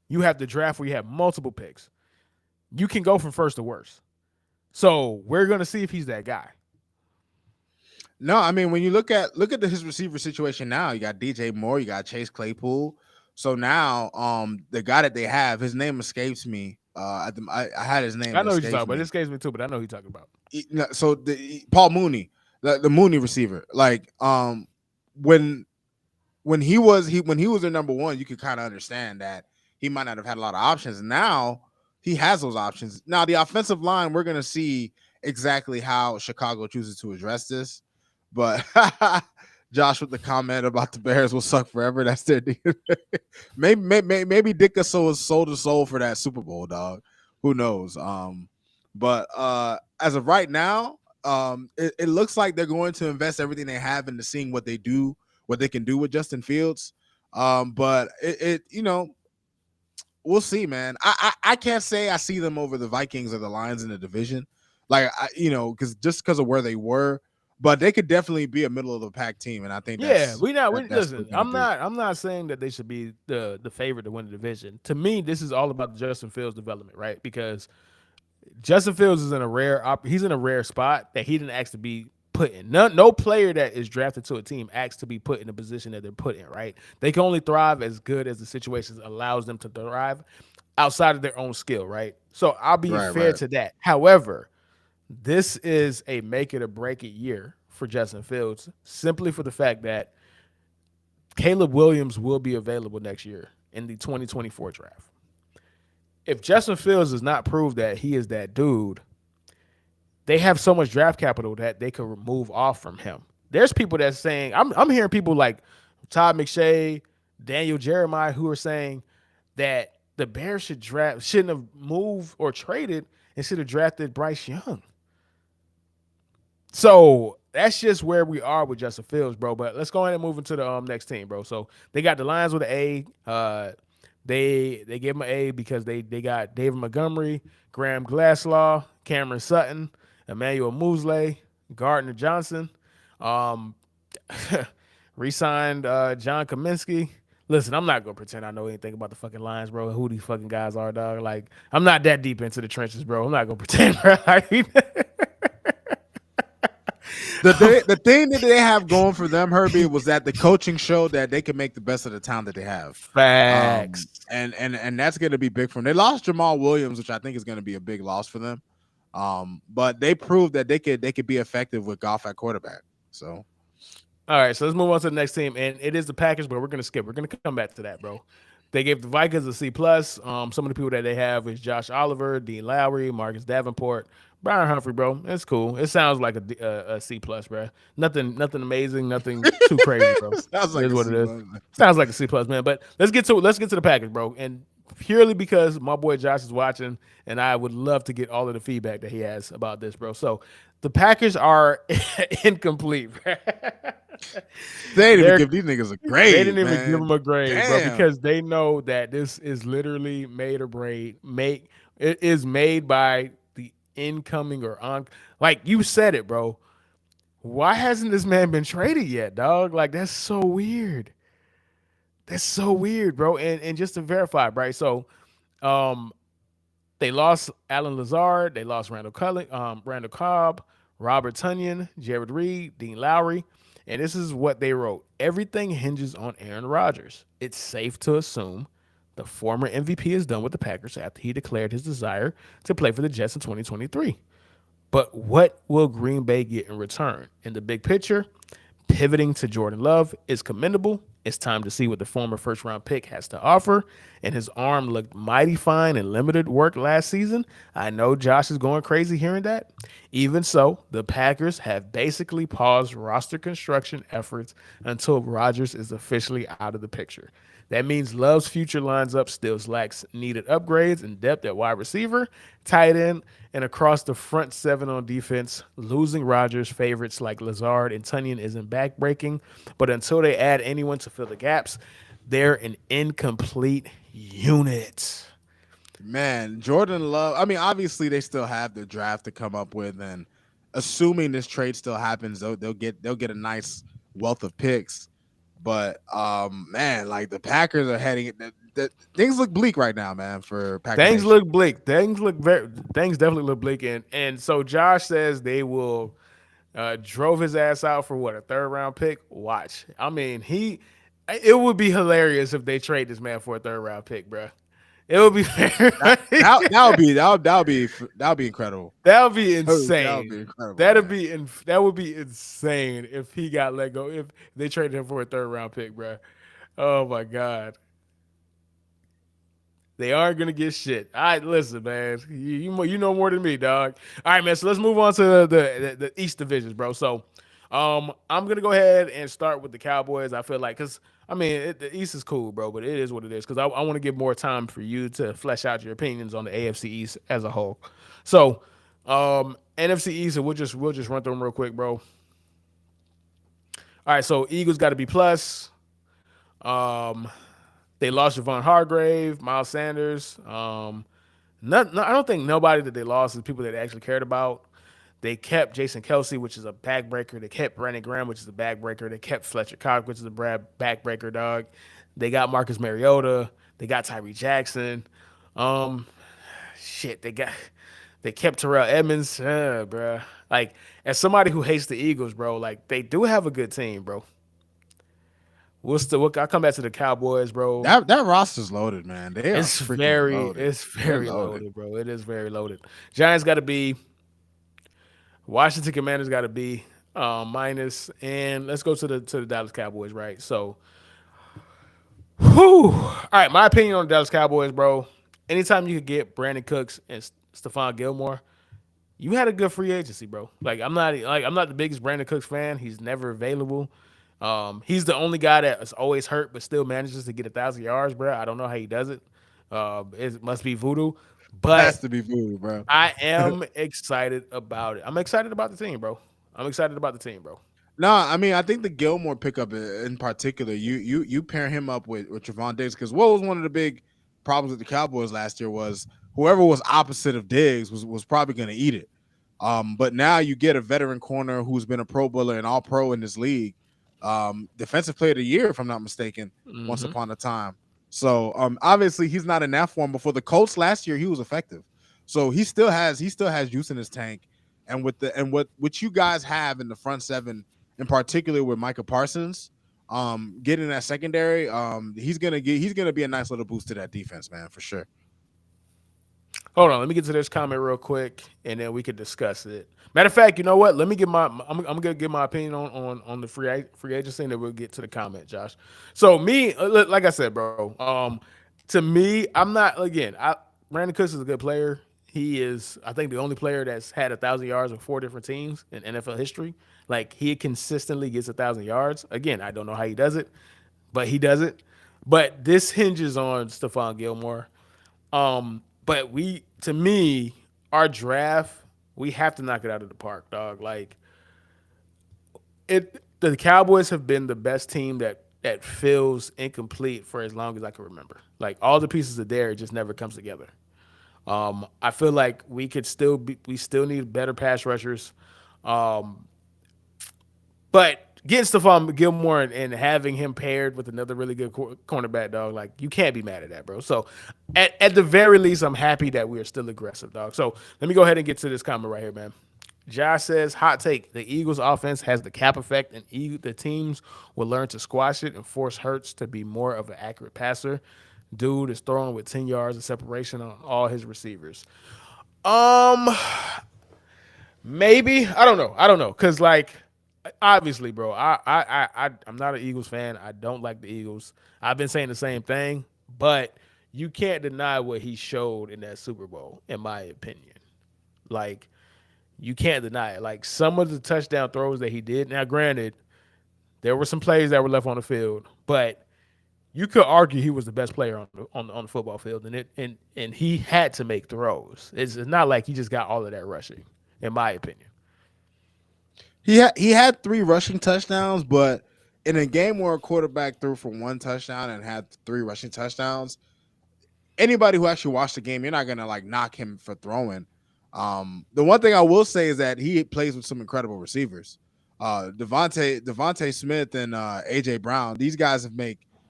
You have the draft where you have multiple picks. You can go from first to worst. So we're gonna see if he's that guy. No, I mean when you look at his receiver situation now, you got DJ Moore, you got Chase Claypool. So now, the guy that they have, his name escapes me. I had his name. I know what you're talking about. It escapes me too, but I know who you're talking about. So Paul Mooney, the Mooney receiver, like when he was their number one, you could kind of understand that he might not have had a lot of options. Now he has those options. Now the offensive line, we're gonna see exactly how Chicago chooses to address this. But Josh with the comment about the Bears will suck forever. That's their deal. maybe Ditka was soul to soul for that Super Bowl, dog. Who knows? But as of right now, it looks like they're going to invest everything they have into seeing what they can do with Justin Fields. But we'll see, man. I can't say I see them over the Vikings or the Lions in the division, because of where they were. But they could definitely be a middle of the pack team, and I think listen. I'm not saying that they should be the favorite to win the division. To me, this is all about Justin Fields' development, right? Because Justin Fields is in a rare spot that he didn't ask to be put in. No player that is drafted to a team asks to be put in the position that they're put in, right? They can only thrive as good as the situation allows them to thrive outside of their own skill, right? So I'll be fair to that. However, this is a make it or break it year for Justin Fields, simply for the fact that Caleb Williams will be available next year in the 2024 draft. If Justin Fields does not prove that he is that dude, they have so much draft capital that they could remove off from him. There's people that's saying, I'm hearing people like Todd McShay, Daniel Jeremiah, who are saying that the Bears shouldn't have moved or traded and should have drafted Bryce Young. So that's just where we are with Justin Fields, bro. But let's go ahead and move into the next team, bro. So they got the Lions with an A. They gave him an A because they got David Montgomery, Graham Glasslaw, Cameron Sutton, Emmanuel Mosley, Gardner Johnson, re-signed John Kaminsky. Listen, I'm not gonna pretend I know anything about the fucking Lions, bro, and who these fucking guys are, dog. Like, I'm not that deep into the trenches, bro. I'm not gonna pretend, bro. The thing that they have going for them, Herbie, was that the coaching showed that they can make the best of the talent that they have. Facts. And that's going to be big for them. They lost Jamal Williams, which I think is going to be a big loss for them. But they proved that they could be effective with Goff at quarterback. So, all right, so let's move on to the next team, and it is the Packers, but we're going to skip. We're going to come back to that, bro. They gave the Vikings a C+. Some of the people that they have is Josh Oliver, Dean Lowry, Marcus Davenport, Brian Humphrey, bro. It's cool. It sounds like a C+, bro. Nothing amazing, nothing too crazy, bro. Sounds like it is what it is. Sounds like a C+, man. But let's get to the Packers, bro. And purely because my boy Josh is watching, and I would love to get all of the feedback that he has about this, bro. So the Packers are incomplete, bro. They didn't even give these niggas a grade. They didn't even man. give them a grade, Damn. bro, because they know that this is literally made or break. It is made by the incoming or on. Like you said it, bro. Why hasn't this man been traded yet, dog? Like that's so weird. That's so weird, bro. And just to verify, right? So, they lost Alan Lazard. They lost Randall Cobb, Robert Tonyan, Jared Reed, Dean Lowry. And this is what they wrote. Everything hinges on Aaron Rodgers. It's safe to assume the former MVP is done with the Packers after he declared his desire to play for the Jets in 2023. But what will Green Bay get in return? In the big picture, pivoting to Jordan Love is commendable It's time to see what the former first round pick has to offer. And his arm looked mighty fine in limited work last season. I know Josh is going crazy hearing that. Even so, the Packers have basically paused roster construction efforts until Rodgers is officially out of the picture. That means Love's future lines up still lacks needed upgrades and depth at wide receiver, tight end, and across the front seven on defense. Losing Rodgers' favorites like Lazard and Tunyon isn't backbreaking, but until they add anyone to fill the gaps, they're an incomplete unit. Man, Jordan Love. I mean, obviously they still have the draft to come up with, and assuming this trade still happens, they'll get a nice wealth of picks. But man, like the Packers are heading. Things look bleak right now, man. For Packers, things look bleak. Things definitely look bleak. And so Josh says they will drove his ass out for what, a third round pick. Watch. I mean, it would be hilarious if they trade this man for a third round pick, bro. It would be that would be incredible. That would be insane. That would be incredible. That would be insane if he got let go. If they traded him for a third round pick, bro. Oh my god. They aren't gonna get shit. All right, listen, man. You know more than me, dog. All right, man. So let's move on to the East divisions, bro. So, I'm gonna go ahead and start with the Cowboys. I feel like, cause I mean the East is cool, bro, but it is what it is. Cause I want to give more time for you to flesh out your opinions on the AFC East as a whole. So, NFC East, and we'll just run through them real quick, bro. All right, so Eagles got to be plus. They lost Javon Hargrave, Miles Sanders. I don't think nobody that they lost is people that they actually cared about. They kept Jason Kelsey, which is a backbreaker. They kept Brandon Graham, which is a backbreaker. They kept Fletcher Cox, which is a backbreaker, dog. They got Marcus Mariota. They got Tyree Jackson. They kept Terrell Edmonds, bro. Like, as somebody who hates the Eagles, bro, like, they do have a good team, bro. I'll come back to the Cowboys, bro. That roster's loaded, man. It's very loaded, bro. It is very loaded. Giants got to be. Washington Commanders got to be minus, and let's go to the Dallas Cowboys, right? So, all right. My opinion on the Dallas Cowboys, bro. Anytime you could get Brandon Cooks and Stephon Gilmore, you had a good free agency, bro. I'm not the biggest Brandon Cooks fan. He's never available. He's the only guy that is always hurt but still manages to get 1,000 yards, bro. I don't know how he does it. It must be voodoo. But it has to be voodoo, bro. I am excited about it. I'm excited about the team, bro. No, I mean, I think the Gilmore pickup in particular, you pair him up with Trevon Diggs, because what was one of the big problems with the Cowboys last year was whoever was opposite of Diggs was probably going to eat it. But now you get a veteran corner who's been a Pro Bowler and All-Pro in this league. Defensive Player of the Year, if I'm not mistaken, once upon a time. So obviously he's not in that form. But for the Colts last year, he was effective. So he still has juice in his tank. And what you guys have in the front seven, in particular with Micah Parsons, getting that secondary, he's gonna be a nice little boost to that defense, man, for sure. Hold on, let me get to this comment real quick, and then we could discuss it. Matter of fact, you know what? Let me give I'm gonna give my opinion on the free agency, and then we'll get to the comment, Josh. So me, like I said, bro. To me, I'm not Brandon Cooks is a good player. He is, I think, the only player that's had 1,000 yards in 4 different teams in NFL history. Like, he consistently gets 1,000 yards. Again, I don't know how he does it, but he does it. But this hinges on Stephon Gilmore. But to me, our draft, we have to knock it out of the park, dog. Like, the Cowboys have been the best team that feels incomplete for as long as I can remember. Like, all the pieces are there, it just never comes together. I feel like we still need better pass rushers. But getting Stephon Gilmore and having him paired with another really good cornerback, dog, like, you can't be mad at that, bro. So at the very least, I'm happy that we are still aggressive, dog. So let me go ahead and get to this comment right here, man. Josh says, hot take, the Eagles offense has the cap effect, and the teams will learn to squash it and force Hurts to be more of an accurate passer. Dude is throwing with 10 yards of separation on all his receivers. Maybe. I don't know. Because, like, obviously, bro. I'm not an Eagles fan. I don't like the Eagles. I've been saying the same thing, but you can't deny what he showed in that Super Bowl, in my opinion. Like, you can't deny it. Like, some of the touchdown throws that he did. Now, granted, there were some plays that were left on the field, but you could argue he was the best player on the football field, and he had to make throws. It's not like he just got all of that rushing, in my opinion. He had 3 rushing touchdowns, but in a game where a quarterback threw for 1 touchdown and had 3 rushing touchdowns, anybody who actually watched the game, you're not gonna like knock him for throwing. The one thing I will say is that he plays with some incredible receivers. Devontae Smith and AJ Brown, these guys have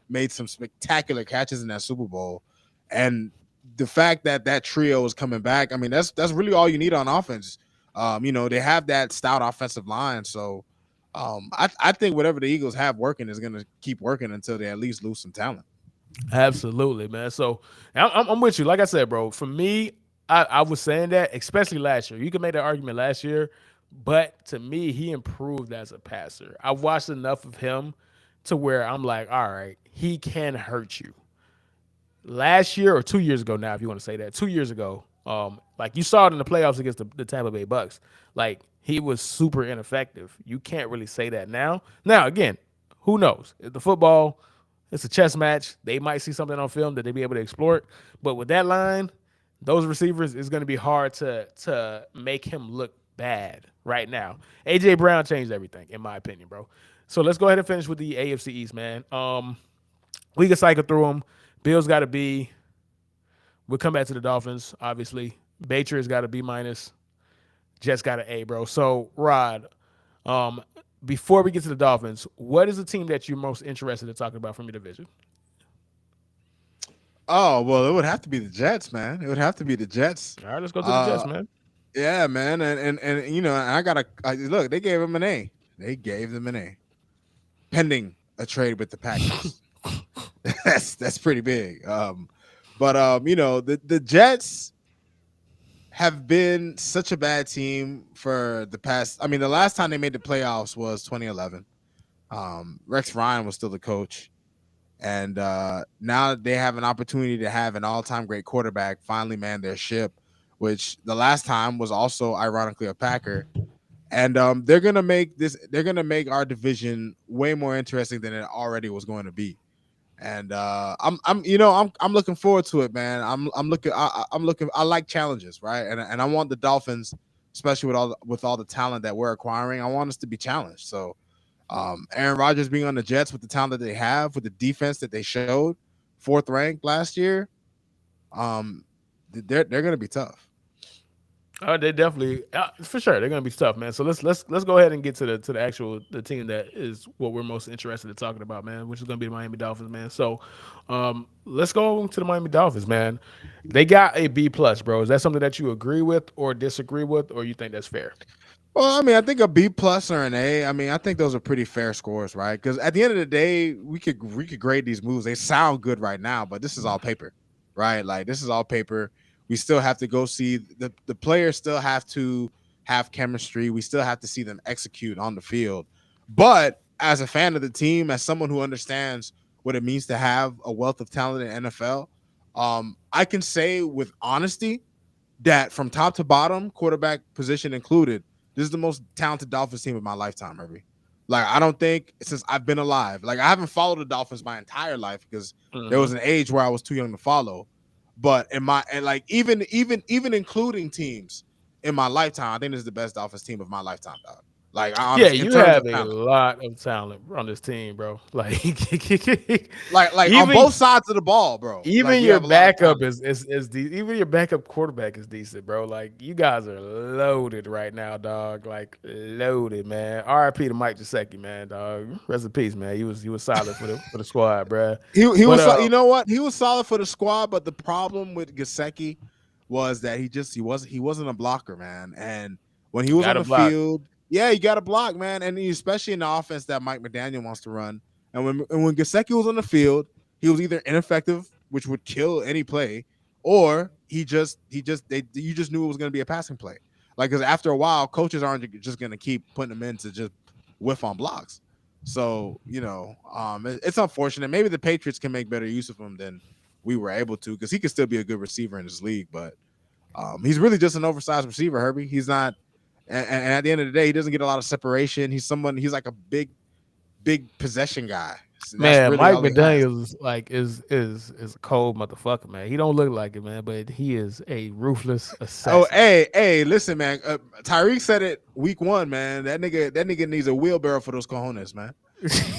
made some spectacular catches in that Super Bowl, and the fact that that trio is coming back, I mean, that's really all you need on offense. They have that stout offensive line, so I think whatever the Eagles have working is going to keep working until they at least lose some talent. Absolutely, man. So I'm with you. Like I said, bro, for me, I was saying that, especially last year. You can make that argument last year, but to me, he improved as a passer. I watched enough of him to where I'm like, all right, he can hurt you. Last year or 2 years ago now, if you want to say that, 2 years ago, like you saw it in the playoffs against the Tampa Bay Bucks. Like, he was super ineffective. You can't really say that now. Now, again, who knows? The football, it's a chess match. They might see something on film that they be able to explore it. But with that line, those receivers, it's going to be hard to make him look bad right now. AJ Brown changed everything, in my opinion, bro. So let's go ahead and finish with the AFC East, man. We can cycle through them. Bills got a B. We'll come back to the Dolphins, obviously. Patriots got a B minus. Jets got an A, bro. So, Rod, before we get to the Dolphins, what is the team that you're most interested in talking about from your division? Oh, well, it would have to be the Jets, man. It would have to be the Jets. All right, let's go to the Jets, man. Yeah, man. And I gotta look, they gave him an A. They gave them an A. Pending a trade with the Packers. that's pretty big. The Jets have been such a bad team for the past. I mean, the last time they made the playoffs was 2011. Rex Ryan was still the coach, and now they have an opportunity to have an all-time great quarterback finally man their ship, which the last time was also ironically a Packer. And they're gonna make our division way more interesting than it already was going to be. And I'm looking forward to it, man. I'm looking. I like challenges, right? And I want the Dolphins, especially with all the talent that we're acquiring, I want us to be challenged. So, Aaron Rodgers being on the Jets with the talent that they have, with the defense that they showed, 4th ranked last year, they're gonna be tough. They definitely, for sure, they're gonna be tough, man. So let's go ahead and get to the actual team that is what we're most interested in talking about, man, which is gonna be the Miami Dolphins, man. So let's go to the Miami Dolphins, man. They got a B plus, bro. Is that something that you agree with or disagree with, or you think that's fair? Well, I mean, I think a B plus or an A. I mean, I think those are pretty fair scores, right? Because at the end of the day, we could grade these moves. They sound good right now, but this is all paper, right? Like, this is all paper. We still have to go see the players still have to have chemistry. We still have to see them execute on the field. But as a fan of the team, as someone who understands what it means to have a wealth of talent in NFL, I can say with honesty that from top to bottom, quarterback position included, this is the most talented Dolphins team of my lifetime, Herbie. Like, I don't think since I've been alive, like, I haven't followed the Dolphins my entire life because there was an age where I was too young to follow. But even including teams in my lifetime, I think this is the best Dolphins team of my lifetime, dog. Like, honestly, you have a lot of talent on this team, bro. Like even, on both sides of the ball, bro. Even your backup is even your backup quarterback is decent, bro. Like, you guys are loaded right now, dog. Like, loaded, man. RIP to Mike Gesicki, man, dog. Rest in peace, man. He was solid for the squad, bro. He was, you know what? He was solid for the squad, but the problem with Gesicki was that he wasn't a blocker, man. And when he was on the field. Yeah, you got to block, man, and especially in the offense that Mike McDaniel wants to run. And when Gesicki was on the field, he was either ineffective, which would kill any play, or you just knew it was going to be a passing play. Like, because after a while, coaches aren't just going to keep putting him in to just whiff on blocks. So, it's unfortunate. Maybe the Patriots can make better use of him than we were able to, because he could still be a good receiver in this league. But he's really just an oversized receiver, Herbie. He's not, and at the end of the day, he doesn't get a lot of separation. He's like a big possession guy. So Man, really Mike all he has. McDaniels is a cold motherfucker, man. He don't look like it, man, but he is a ruthless assassin. Oh, hey, listen, man. Tyreek said it week 1, man. That nigga needs a wheelbarrow for those cojones, man.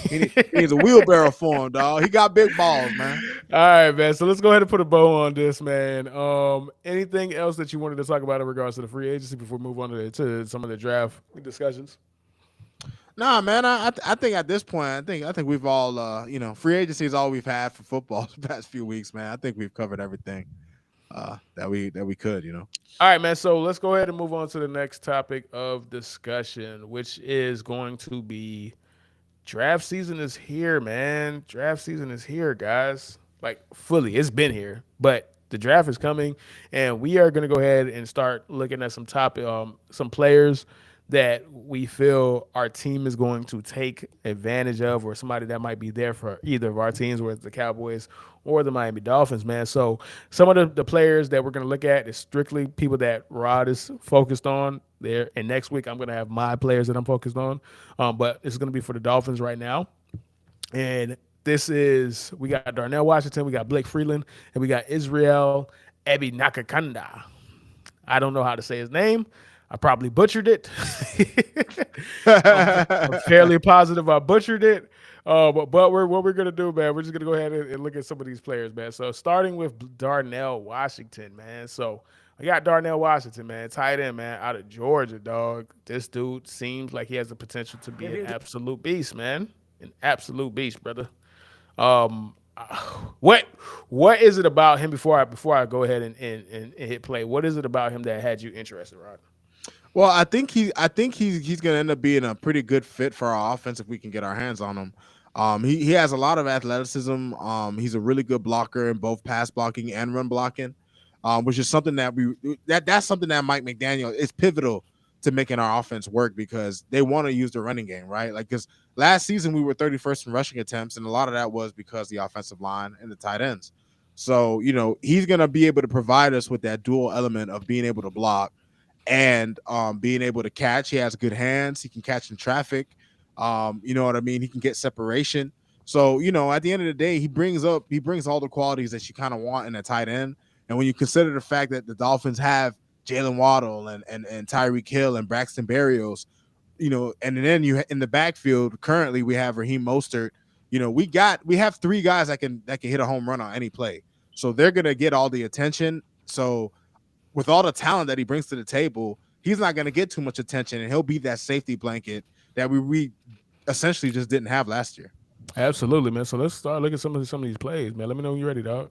He needs a wheelbarrow for him, dog. He got big balls, man. All right, man. So let's go ahead and put a bow on this, man. Anything else that you wanted to talk about in regards to the free agency before we move on to some of the draft discussions? Nah, man. I think at this point, I think we've all, free agency is all we've had for football the past few weeks, man. I think we've covered everything that we could, All right, man. So let's go ahead and move on to the next topic of discussion, which is going to be draft season is here, man. Draft season is here, guys. Like fully, it's been here, but the draft is coming, and we are going to go ahead and start looking at some some players that we feel our team is going to take advantage of, or somebody that might be there for either of our teams, whether it's the Cowboys or the Miami Dolphins, man. So some of the players that we're going to look at is strictly people that Rod is focused on there. And next week, I'm going to have my players that I'm focused on. But it's going to be for the Dolphins right now. And we got Darnell Washington, we got Blake Freeland, and we got Israel Ebinakakanda. I don't know how to say his name. I probably butchered it. I'm fairly positive I butchered it. But what we're gonna do, man, we're just gonna go ahead and look at some of these players, man. So starting with Darnell Washington, man. So I got Darnell Washington, man, tight end, man, out of Georgia, dog. This dude seems like he has the potential to be an absolute beast, man. An absolute beast, brother. What is it about him before I go ahead and hit play? What is it about him that had you interested, Rod? Well, I think he's going to end up being a pretty good fit for our offense if we can get our hands on him. He has a lot of athleticism. He's a really good blocker in both pass blocking and run blocking, which is something that's something that Mike McDaniel is pivotal to making our offense work, because they want to use the running game, right? Like, because last season we were 31st in rushing attempts, and a lot of that was because the offensive line and the tight ends. So, he's going to be able to provide us with that dual element of being able to block and being able to catch. He has good hands. He can catch in traffic. You know what I mean? He can get separation. So, at the end of the day, he brings all the qualities that you kind of want in a tight end. And when you consider the fact that the Dolphins have Jalen Waddle and Tyreek Hill and Braxton Berrios, and then you in the backfield currently we have Raheem Mostert. We have 3 guys that can hit a home run on any play. So they're gonna get all the attention. So with all the talent that he brings to the table, he's not going to get too much attention, and he'll be that safety blanket that we essentially just didn't have last year. Absolutely, man. So let's start looking at some of these plays, man. Let me know when you're ready, dog.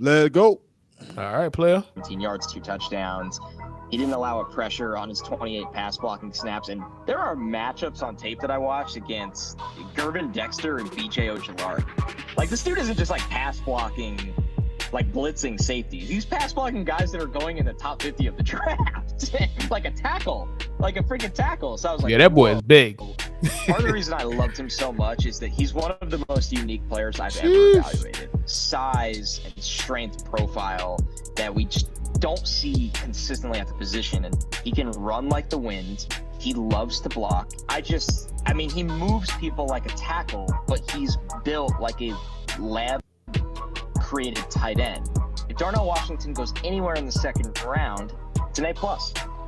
Let's go. All right, player. 17 yards, 2 touchdowns. He didn't allow a pressure on his 28 pass blocking snaps. And there are matchups on tape that I watched against Gervin Dexter and B.J. Ojulari. Like, this dude isn't just like pass blocking, like blitzing safeties. He's pass blocking guys that are going in the top 50 of the draft. Like a tackle, like a freaking tackle. So I was like, yeah, that boy is big. Part of the reason I loved him so much is that he's one of the most unique players I've ever evaluated. Size and strength profile that we just don't see consistently at the position. And he can run like the wind. He loves to block. I mean, he moves people like a tackle, but he's built like a lab-created tight end. If Darnell Washington goes anywhere in the second round, it's an A+.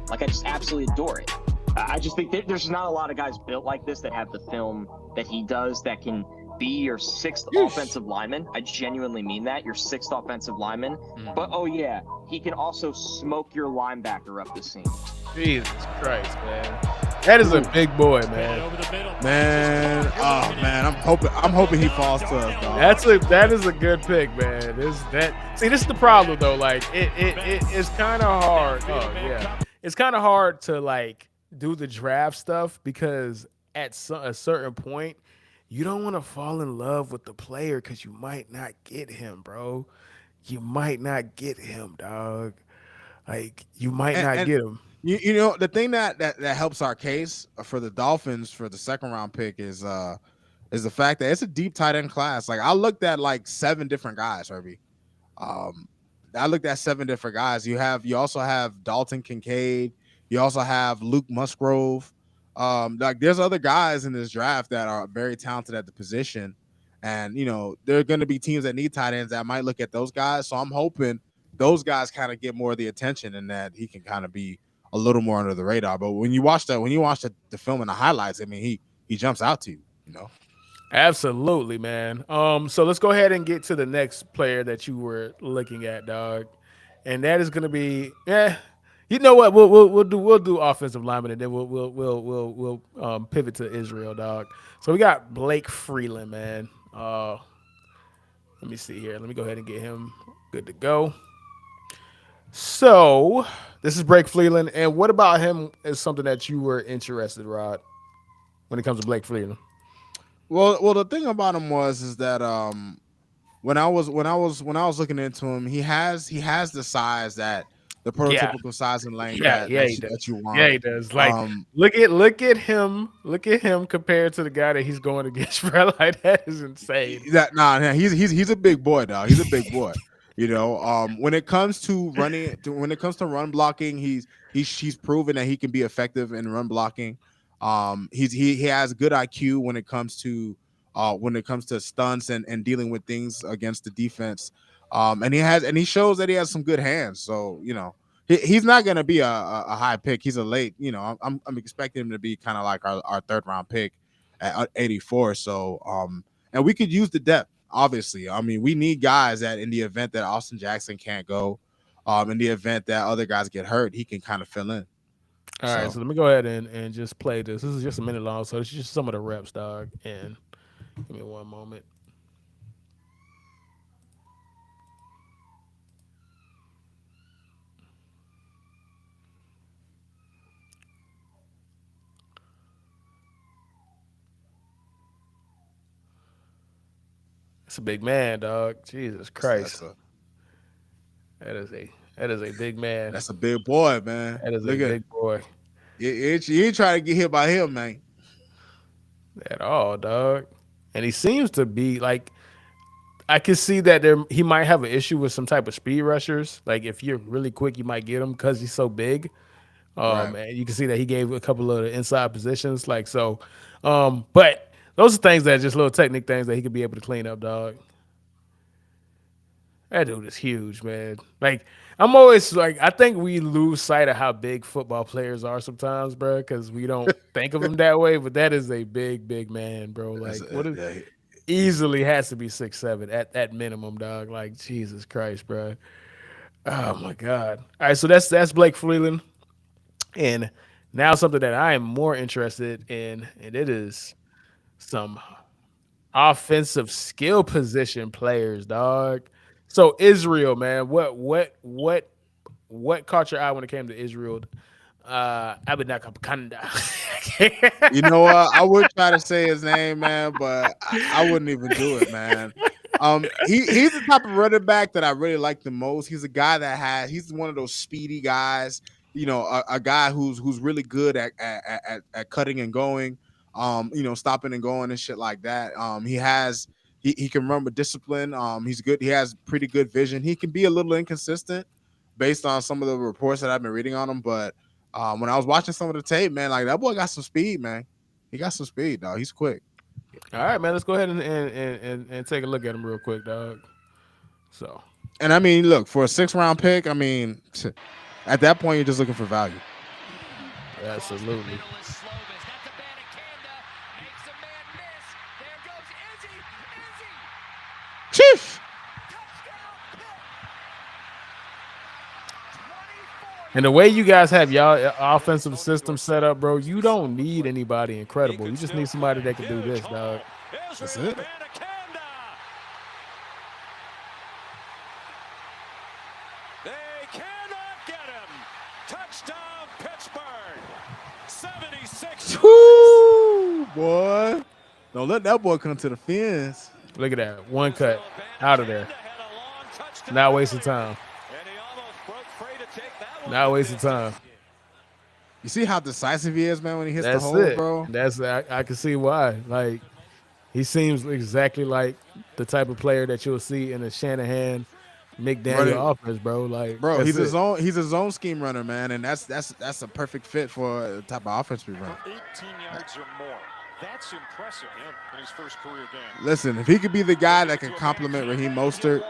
Like, I just absolutely adore it. I just think there's not a lot of guys built like this that have the film that he does that can be your 6th offensive lineman. I genuinely mean that, your 6th offensive lineman. But, oh, yeah, he can also smoke your linebacker up the seam. Jesus Christ, man. That is a big boy, man. Man, oh, man, I'm hoping he falls to us, dog. That is a good pick, man. See, this is the problem, though. Like, it's kind of hard. Oh, yeah. It's kind of hard to, like, do the draft stuff because at a certain point, you don't want to fall in love with the player because you might not get him, bro. You might not get him, dog. Like, you might not get him. You know, the thing that helps our case for the Dolphins for the second round pick is the fact that it's a deep tight end class. Like I looked at like 7 different guys, Herbie. I looked at 7 different guys. You also have Dalton Kincaid. You also have Luke Musgrove. Like there's other guys in this draft that are very talented at the position, and you know there are going to be teams that need tight ends that might look at those guys. So I'm hoping those guys kind of get more of the attention, and that he can kind of be a little more under the radar. But when you watch the film and the highlights, I mean he jumps out to you, you know. Absolutely, man. So let's go ahead and get to the next player that you were looking at, dog, and that is going to be, you know what? We'll do offensive lineman, and then we'll pivot to Israel, dog. So we got Blake Freeland, man. Let me see here. Let me go ahead and get him good to go. So this is Blake Freeland, and what about him is something that you were interested, Rod, when it comes to Blake Freeland? Well, the thing about him is that when I was looking into him, he has the size that the prototypical size and length that you want. Yeah, he does. Like look at him compared to the guy that he's going against, bro. Like that is insane. He's a big boy, dog. He's a big boy. You know, when it comes to run blocking, he's proven that he can be effective in run blocking. He has good IQ when it comes to stunts and dealing with things against the defense. And he shows that he has some good hands. So, you know, he's not going to be a high pick. He's a late, you know, I'm expecting him to be kind of like our 3rd round pick at 84. So, and we could use the depth, obviously. I mean, we need guys that in the event that Austin Jackson can't go, in the event that other guys get hurt, he can kind of fill in. All right, so let me go ahead and just play this. This is just a minute long, so it's just some of the reps, dog. And give me one moment. It's a big man, dog. Jesus Christ. That is a big man. That's a big boy, man. That is a big boy. You ain't trying to get hit by him, man. At all, dog. And he seems to be like, I can see that he might have an issue with some type of speed rushers. Like if you're really quick, you might get him because he's so big. Right. And you can see that he gave a couple of the inside positions. Like so, but those are things that are just little technique things that he could be able to clean up, dog. That dude is huge, man. Like I'm always like, I think we lose sight of how big football players are sometimes, bro, because we don't think of them that way. But that is a big, big man, bro. Like easily has to be 6'7" at minimum, dog. Like Jesus Christ, bro. Oh my God. All right, so that's Blake Freeland, and now something that I am more interested in, and it is some offensive skill position players, dog. So Israel, man, what caught your eye when it came to Israel? Abinakapkanda. You know what? I would try to say his name, man, but I wouldn't even do it, man. He's the type of running back that I really like the most. He's a guy he's one of those speedy guys, you know, a guy who's really good at cutting and going, you know, stopping and going and shit like that. He can run with discipline. He's good. He has pretty good vision. He can be a little inconsistent based on some of the reports that I've been reading on him. But when I was watching some of the tape, man, like that boy got some speed, man. He got some speed, dog. He's quick. All right, man. Let's go ahead and take a look at him real quick, dog. So, and I mean, look, for a 6th round pick, I mean, at that point, you're just looking for value. Absolutely. Chief. And the way you guys have y'all offensive system set up, bro, you don't need anybody incredible. You just need somebody that can do this, dog. That's it. They cannot get him. Touchdown, Pittsburgh. 76. Woo, boy. Don't let that boy come to the fence. Look at that. One cut. Out of there. Not wasting time. Not wasting time. You see how decisive he is, man, when he hits That's the hole, it, bro? I can see why. Like, he seems exactly like the type of player that you'll see in a Shanahan, McDaniel Running- offense, bro. Like, Bro, that's he's a zone scheme runner, man, and that's a perfect fit for the type of offense we run. 18 yards or more. That's impressive in his first career game. Listen, if he could be the guy that can complement Raheem Mostert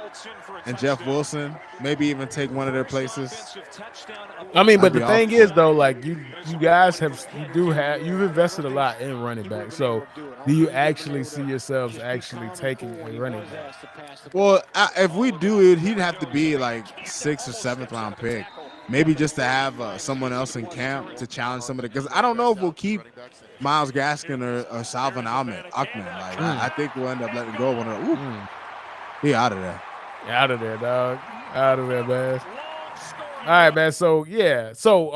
and Jeff Wilson, maybe even take one of their places. I mean, but I'd be the thing awesome. is, though, like you guys you've invested a lot in running back. So, do you actually see yourselves actually taking a running back? Well, if we do it, he'd have to be like 6th or 7th round pick. Maybe just to have someone else in camp to challenge somebody. Because I don't know if we'll keep Myles Gaskin or Salvin Ahmed. Like, I think we'll end up letting go of one of them. He out of there. Out of there, dog. Out of there, man. All right, man. So yeah. So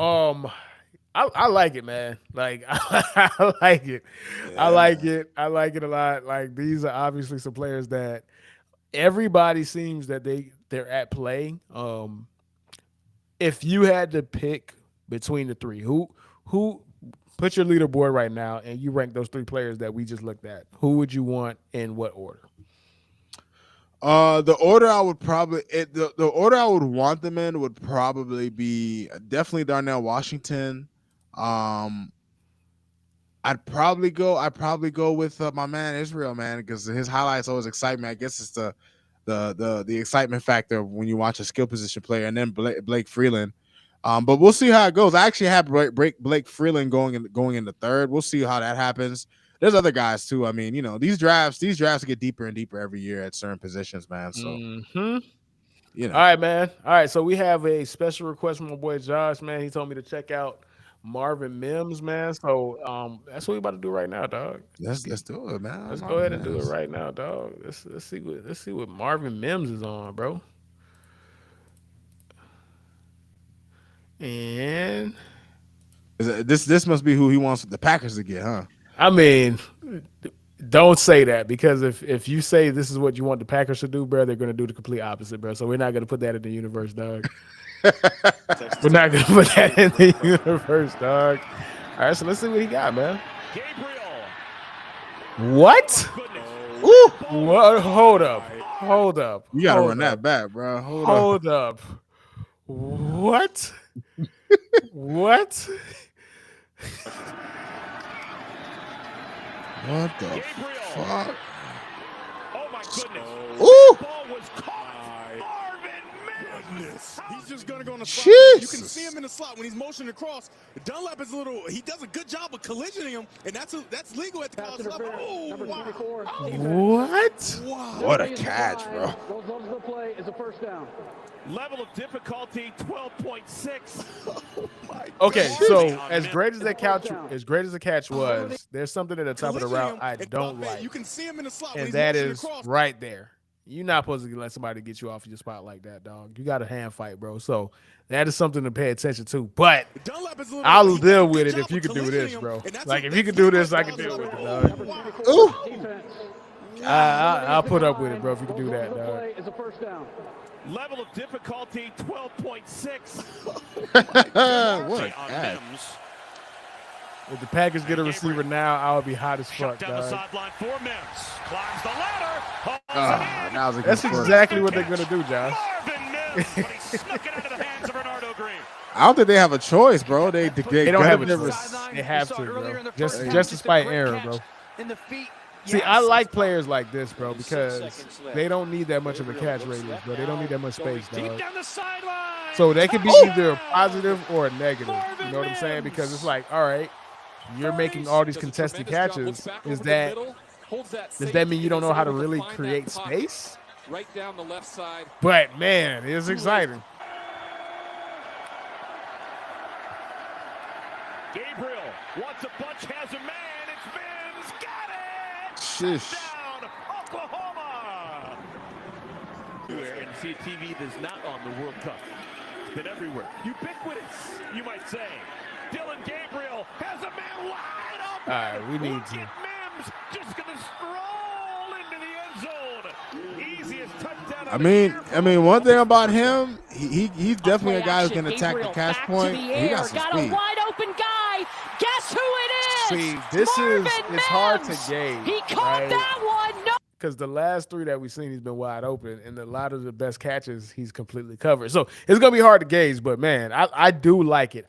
I like it, man. Like I like it. Yeah. I like it. I like it a lot. Like, these are obviously some players that everybody seems that they're at play. If you had to pick between the three, who put your leaderboard right now and you rank those 3 players that we just looked at, who would you want in what order? The order I would probably the order I would want them in would probably be definitely Darnell Washington. I'd probably go with my man Israel, man, because his highlights always excite me. I guess it's the excitement factor when you watch a skill position player, and then Blake Freeland. But we'll see how it goes. I actually have Blake Freeland going in the 3rd. We'll see how that happens. There's other guys too. I mean, these drafts get deeper and deeper every year at certain positions, man. So, All right, man. All right, so we have a special request from my boy Josh, man. He told me to check out Marvin Mims, man. So that's what we about to do right now, dog. Let's do it, man. Let's go ahead and do it right now, dog. Let's see what Marvin Mims is on, bro. And this must be who he wants the Packers to get, huh? I mean, don't say that, because if you say this is what you want the Packers to do, bro, they're going to do the complete opposite, bro. So we're not going to put that in the universe, dog. We're not going to put that in the universe, dog. All right, so let's see what he got, man. What? Ooh. What? Hold up. You got to run that back, bro. Hold up. What? What? What the fuck? Oh my goodness. Ooh. The ball was caught. Marvin Mims. He's just gonna go in the slot. Jesus. You can see him in the slot when he's motioning across. Dunlap is he does a good job of collisioning him, and that's legal at the college level. Oh, wow. What? Wow. What a catch, bro. Goes on to the play is a first down. Level of difficulty 12.6. Oh my Okay, God. so as great as the catch was, there's something at the top of the route I don't like. You can see him in the slot, And that is right there. You're not supposed to let somebody get you off your spot like that, dog. You got a hand fight, bro. So that is something to pay attention to. But I'll deal with it if you can do this, bro. Like, if you can do this, I can deal with it, dog. Ooh. I'll put up with it, bro, if you can do that, dog. Is a first down. Level of difficulty 12.6. What a catch. If the Packers get a receiver now, I'll be hot as fuck, Down the dog. sideline for Mims. Climbs the ladder. That was a good That's play. exactly what they're going to do, Josh. Marvin Mims, but he snuck it out of the hands of Bernardo Green. I don't think they have a choice, bro. They don't have a never- choice. They have to, bro. Just despite error, bro. See, I like players like this, bro, because they don't need that much of a catch radius, bro. They don't need that much space, dog. Down the sideline. So they can be either a positive or a negative. You know what I'm saying? Because it's like, all right, you're making all these contested catches. Does that mean you don't know how to really create space? Right down the left side. But man, it's exciting. Gabriel wants a bunch, has a man. It's Mims. Got it. Shish. Down, Oklahoma. And CTV is not on the World Cup. It's been everywhere. Ubiquitous, you might say. Dylan Gabriel has a man wide open. All right, we need to. Mims just going to stroll into the end zone. Easiest touchdown. I mean, one thing about him, he's definitely a guy who's going to attack the catch point. He got some speed. A wide open guy. See, it's hard to gauge. He caught that one. No. Because the last 3 that we've seen, he's been wide open, and a lot of the best catches, he's completely covered. So it's gonna be hard to gauge, but man, I do like it.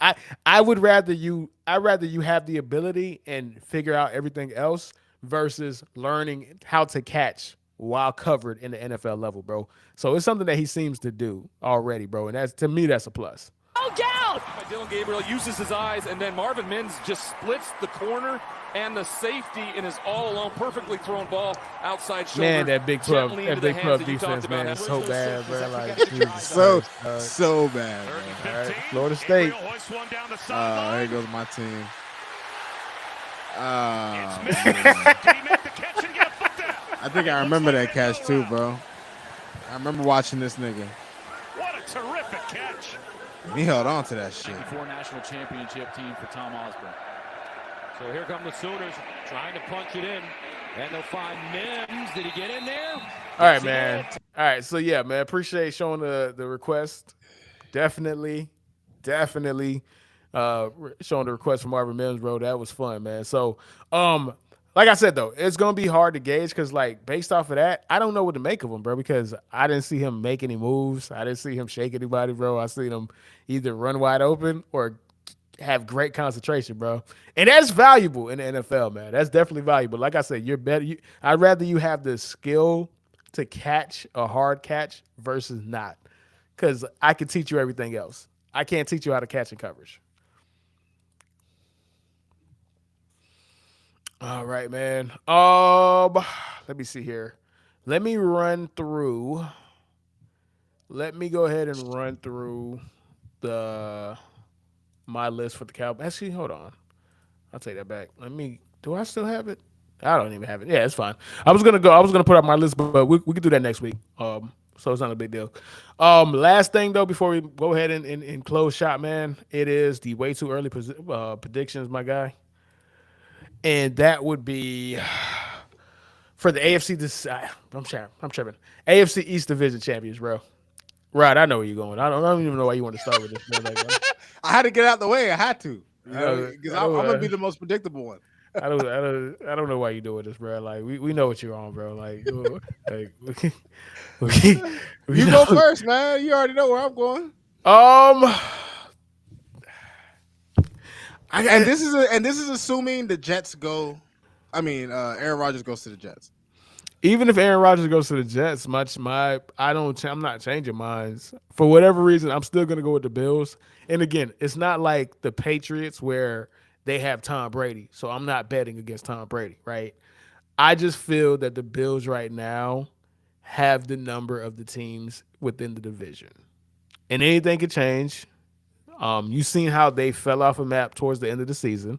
I would rather you have the ability and figure out everything else versus learning how to catch while covered in the NFL level, bro. So it's something that he seems to do already, bro, and that's, to me, that's a plus. No doubt. Dylan Gabriel uses his eyes, and then Marvin Mims just splits the corner and the safety and is all alone, perfectly thrown ball outside shoulder. Man, that Big 12 defense, man, is so bad, bro. Like, so bad, bro. All right, Florida State. There goes my team. I think I remember that catch too, bro. I remember watching this nigga. What a terrific catch. He held on to that shit. 94 national championship team for Tom Osborne. So here come the Sooners trying to punch it in. And they'll find Mims. Did he get in there? All right, man. All right, so yeah, man, appreciate showing the request. Definitely showing the request from Marvin Mims, bro. That was fun, man. So, like I said, though, it's going to be hard to gauge because, like, based off of that, I don't know what to make of him, bro, because I didn't see him make any moves. I didn't see him shake anybody, bro. I seen him either run wide open or have great concentration, bro. And that's valuable in the NFL, man. That's definitely valuable. Like I said, you're better. I'd rather you have the skill to catch a hard catch versus not, because I can teach you everything else. I can't teach you how to catch in coverage. All right, man. Let me see here. Let me go ahead and run through my list for the Cowboys. Actually, hold on. I'll take that back. Do I still have it? I don't even have it. Yeah, it's fine. I was gonna put up my list, but we can do that next week. So it's not a big deal. Last thing though, before we go ahead and close shop, man, it is the way too early predictions, my guy. And that would be for the AFC. I'm tripping. AFC East Division champions, bro. Rod, I know where you're going. I don't even know why you want to start with this. Man. I had to get out the way. I had to, because I'm gonna be the most predictable one. I don't know why you're doing this, bro. Like we know what you're on, bro. Like you go first, man. You already know where I'm going. This is assuming the Jets go. Aaron Rodgers goes to the Jets. Even if Aaron Rodgers goes to the Jets, I'm not changing minds. For whatever reason, I'm still gonna go with the Bills. And again, it's not like the Patriots where they have Tom Brady, so I'm not betting against Tom Brady, right? I just feel that the Bills right now have the number of the teams within the division, and anything could change. You've seen how they fell off a map towards the end of the season.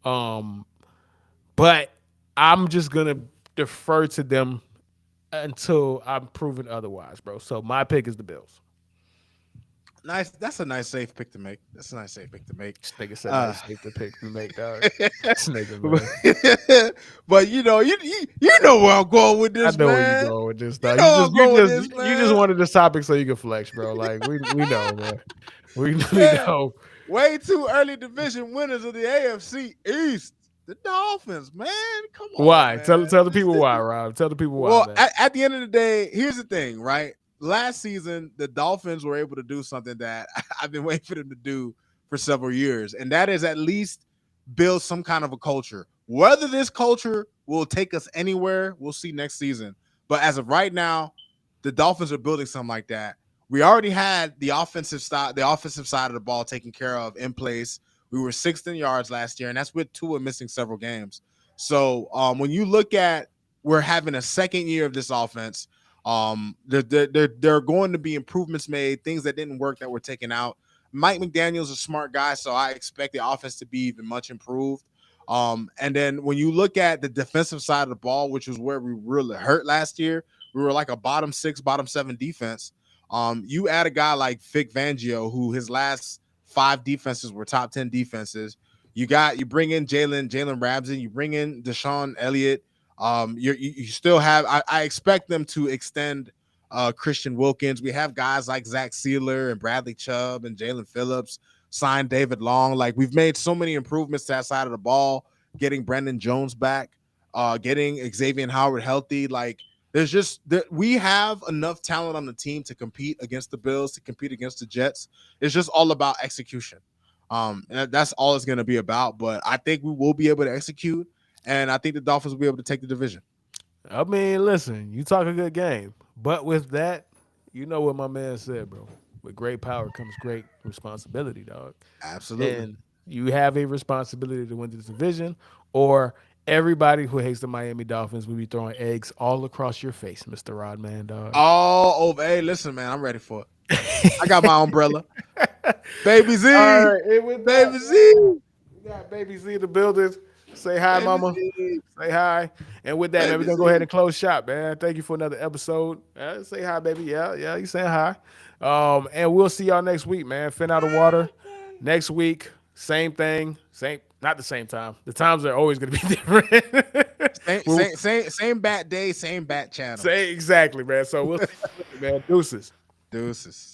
But I'm just going to defer to them until I'm proven otherwise, bro. So my pick is the Bills. Nice. That's a nice safe pick to make. This nigga said nice safe pick to make, dog. This nigga, but you know where I'm going with this, I know man. where you're going with this, dog. You just wanted this topic so you can flex, bro. Like, we know, man. We know. Way too early division winners of the AFC East. The Dolphins, man. Come on. Why? Man. Tell the people why, Rob. Tell the people why. Well, at the end of the day, here's the thing, right? Last season, the Dolphins were able to do something that I've been waiting for them to do for several years, and that is at least build some kind of a culture. Whether this culture will take us anywhere, we'll see next season. But as of right now, the Dolphins are building something like that. We already had the offensive side of the ball taken care of in place. We were 6th in yards last year, and that's with Tua missing several games. So when you look at we're having a second year of this offense, there are going to be improvements made, things that didn't work that were taken out. Mike McDaniel's a smart guy, so I expect the offense to be even much improved. And then when you look at the defensive side of the ball, which was where we really hurt last year, we were like a bottom 6, bottom 7 defense. You add a guy like Vic Fangio, who his last 5 defenses were top 10 defenses. You bring in Jalen Ramsey, you bring in Deshaun Elliott. You still have. I expect them to extend Christian Wilkins. We have guys like Zach Sealer and Bradley Chubb and Jalen Phillips. Signed David Long. Like, we've made so many improvements to that side of the ball. getting Brandon Jones back, getting Xavier Howard healthy. Like, we have enough talent on the team to compete against the Bills, to compete against the Jets. It's just all about execution. And that's all it's going to be about. But I think we will be able to execute, and I think the Dolphins will be able to take the division. I mean, listen, you talk a good game, but with that, you know what my man said, bro. With great power comes great responsibility, dog. Absolutely. And you have a responsibility to win this division, or everybody who hates the Miami Dolphins will be throwing eggs all across your face, Mr. Rodman, dog. Oh, hey, listen, man, I'm ready for it. I got my umbrella. Baby Z. All right, Baby Z. We got Baby Z in the building. Say hi, Baby mama. Z. Say hi. And with that, man, we're going to go ahead and close shop, man. Thank you for another episode. Say hi, baby. Yeah, you saying hi. And we'll see y'all next week, man. Phin Outta water. Next week, same thing. Not the same time. The times are always going to be different. Same bat day, same bat channel. Exactly, man. So we'll see you later, man. Deuces.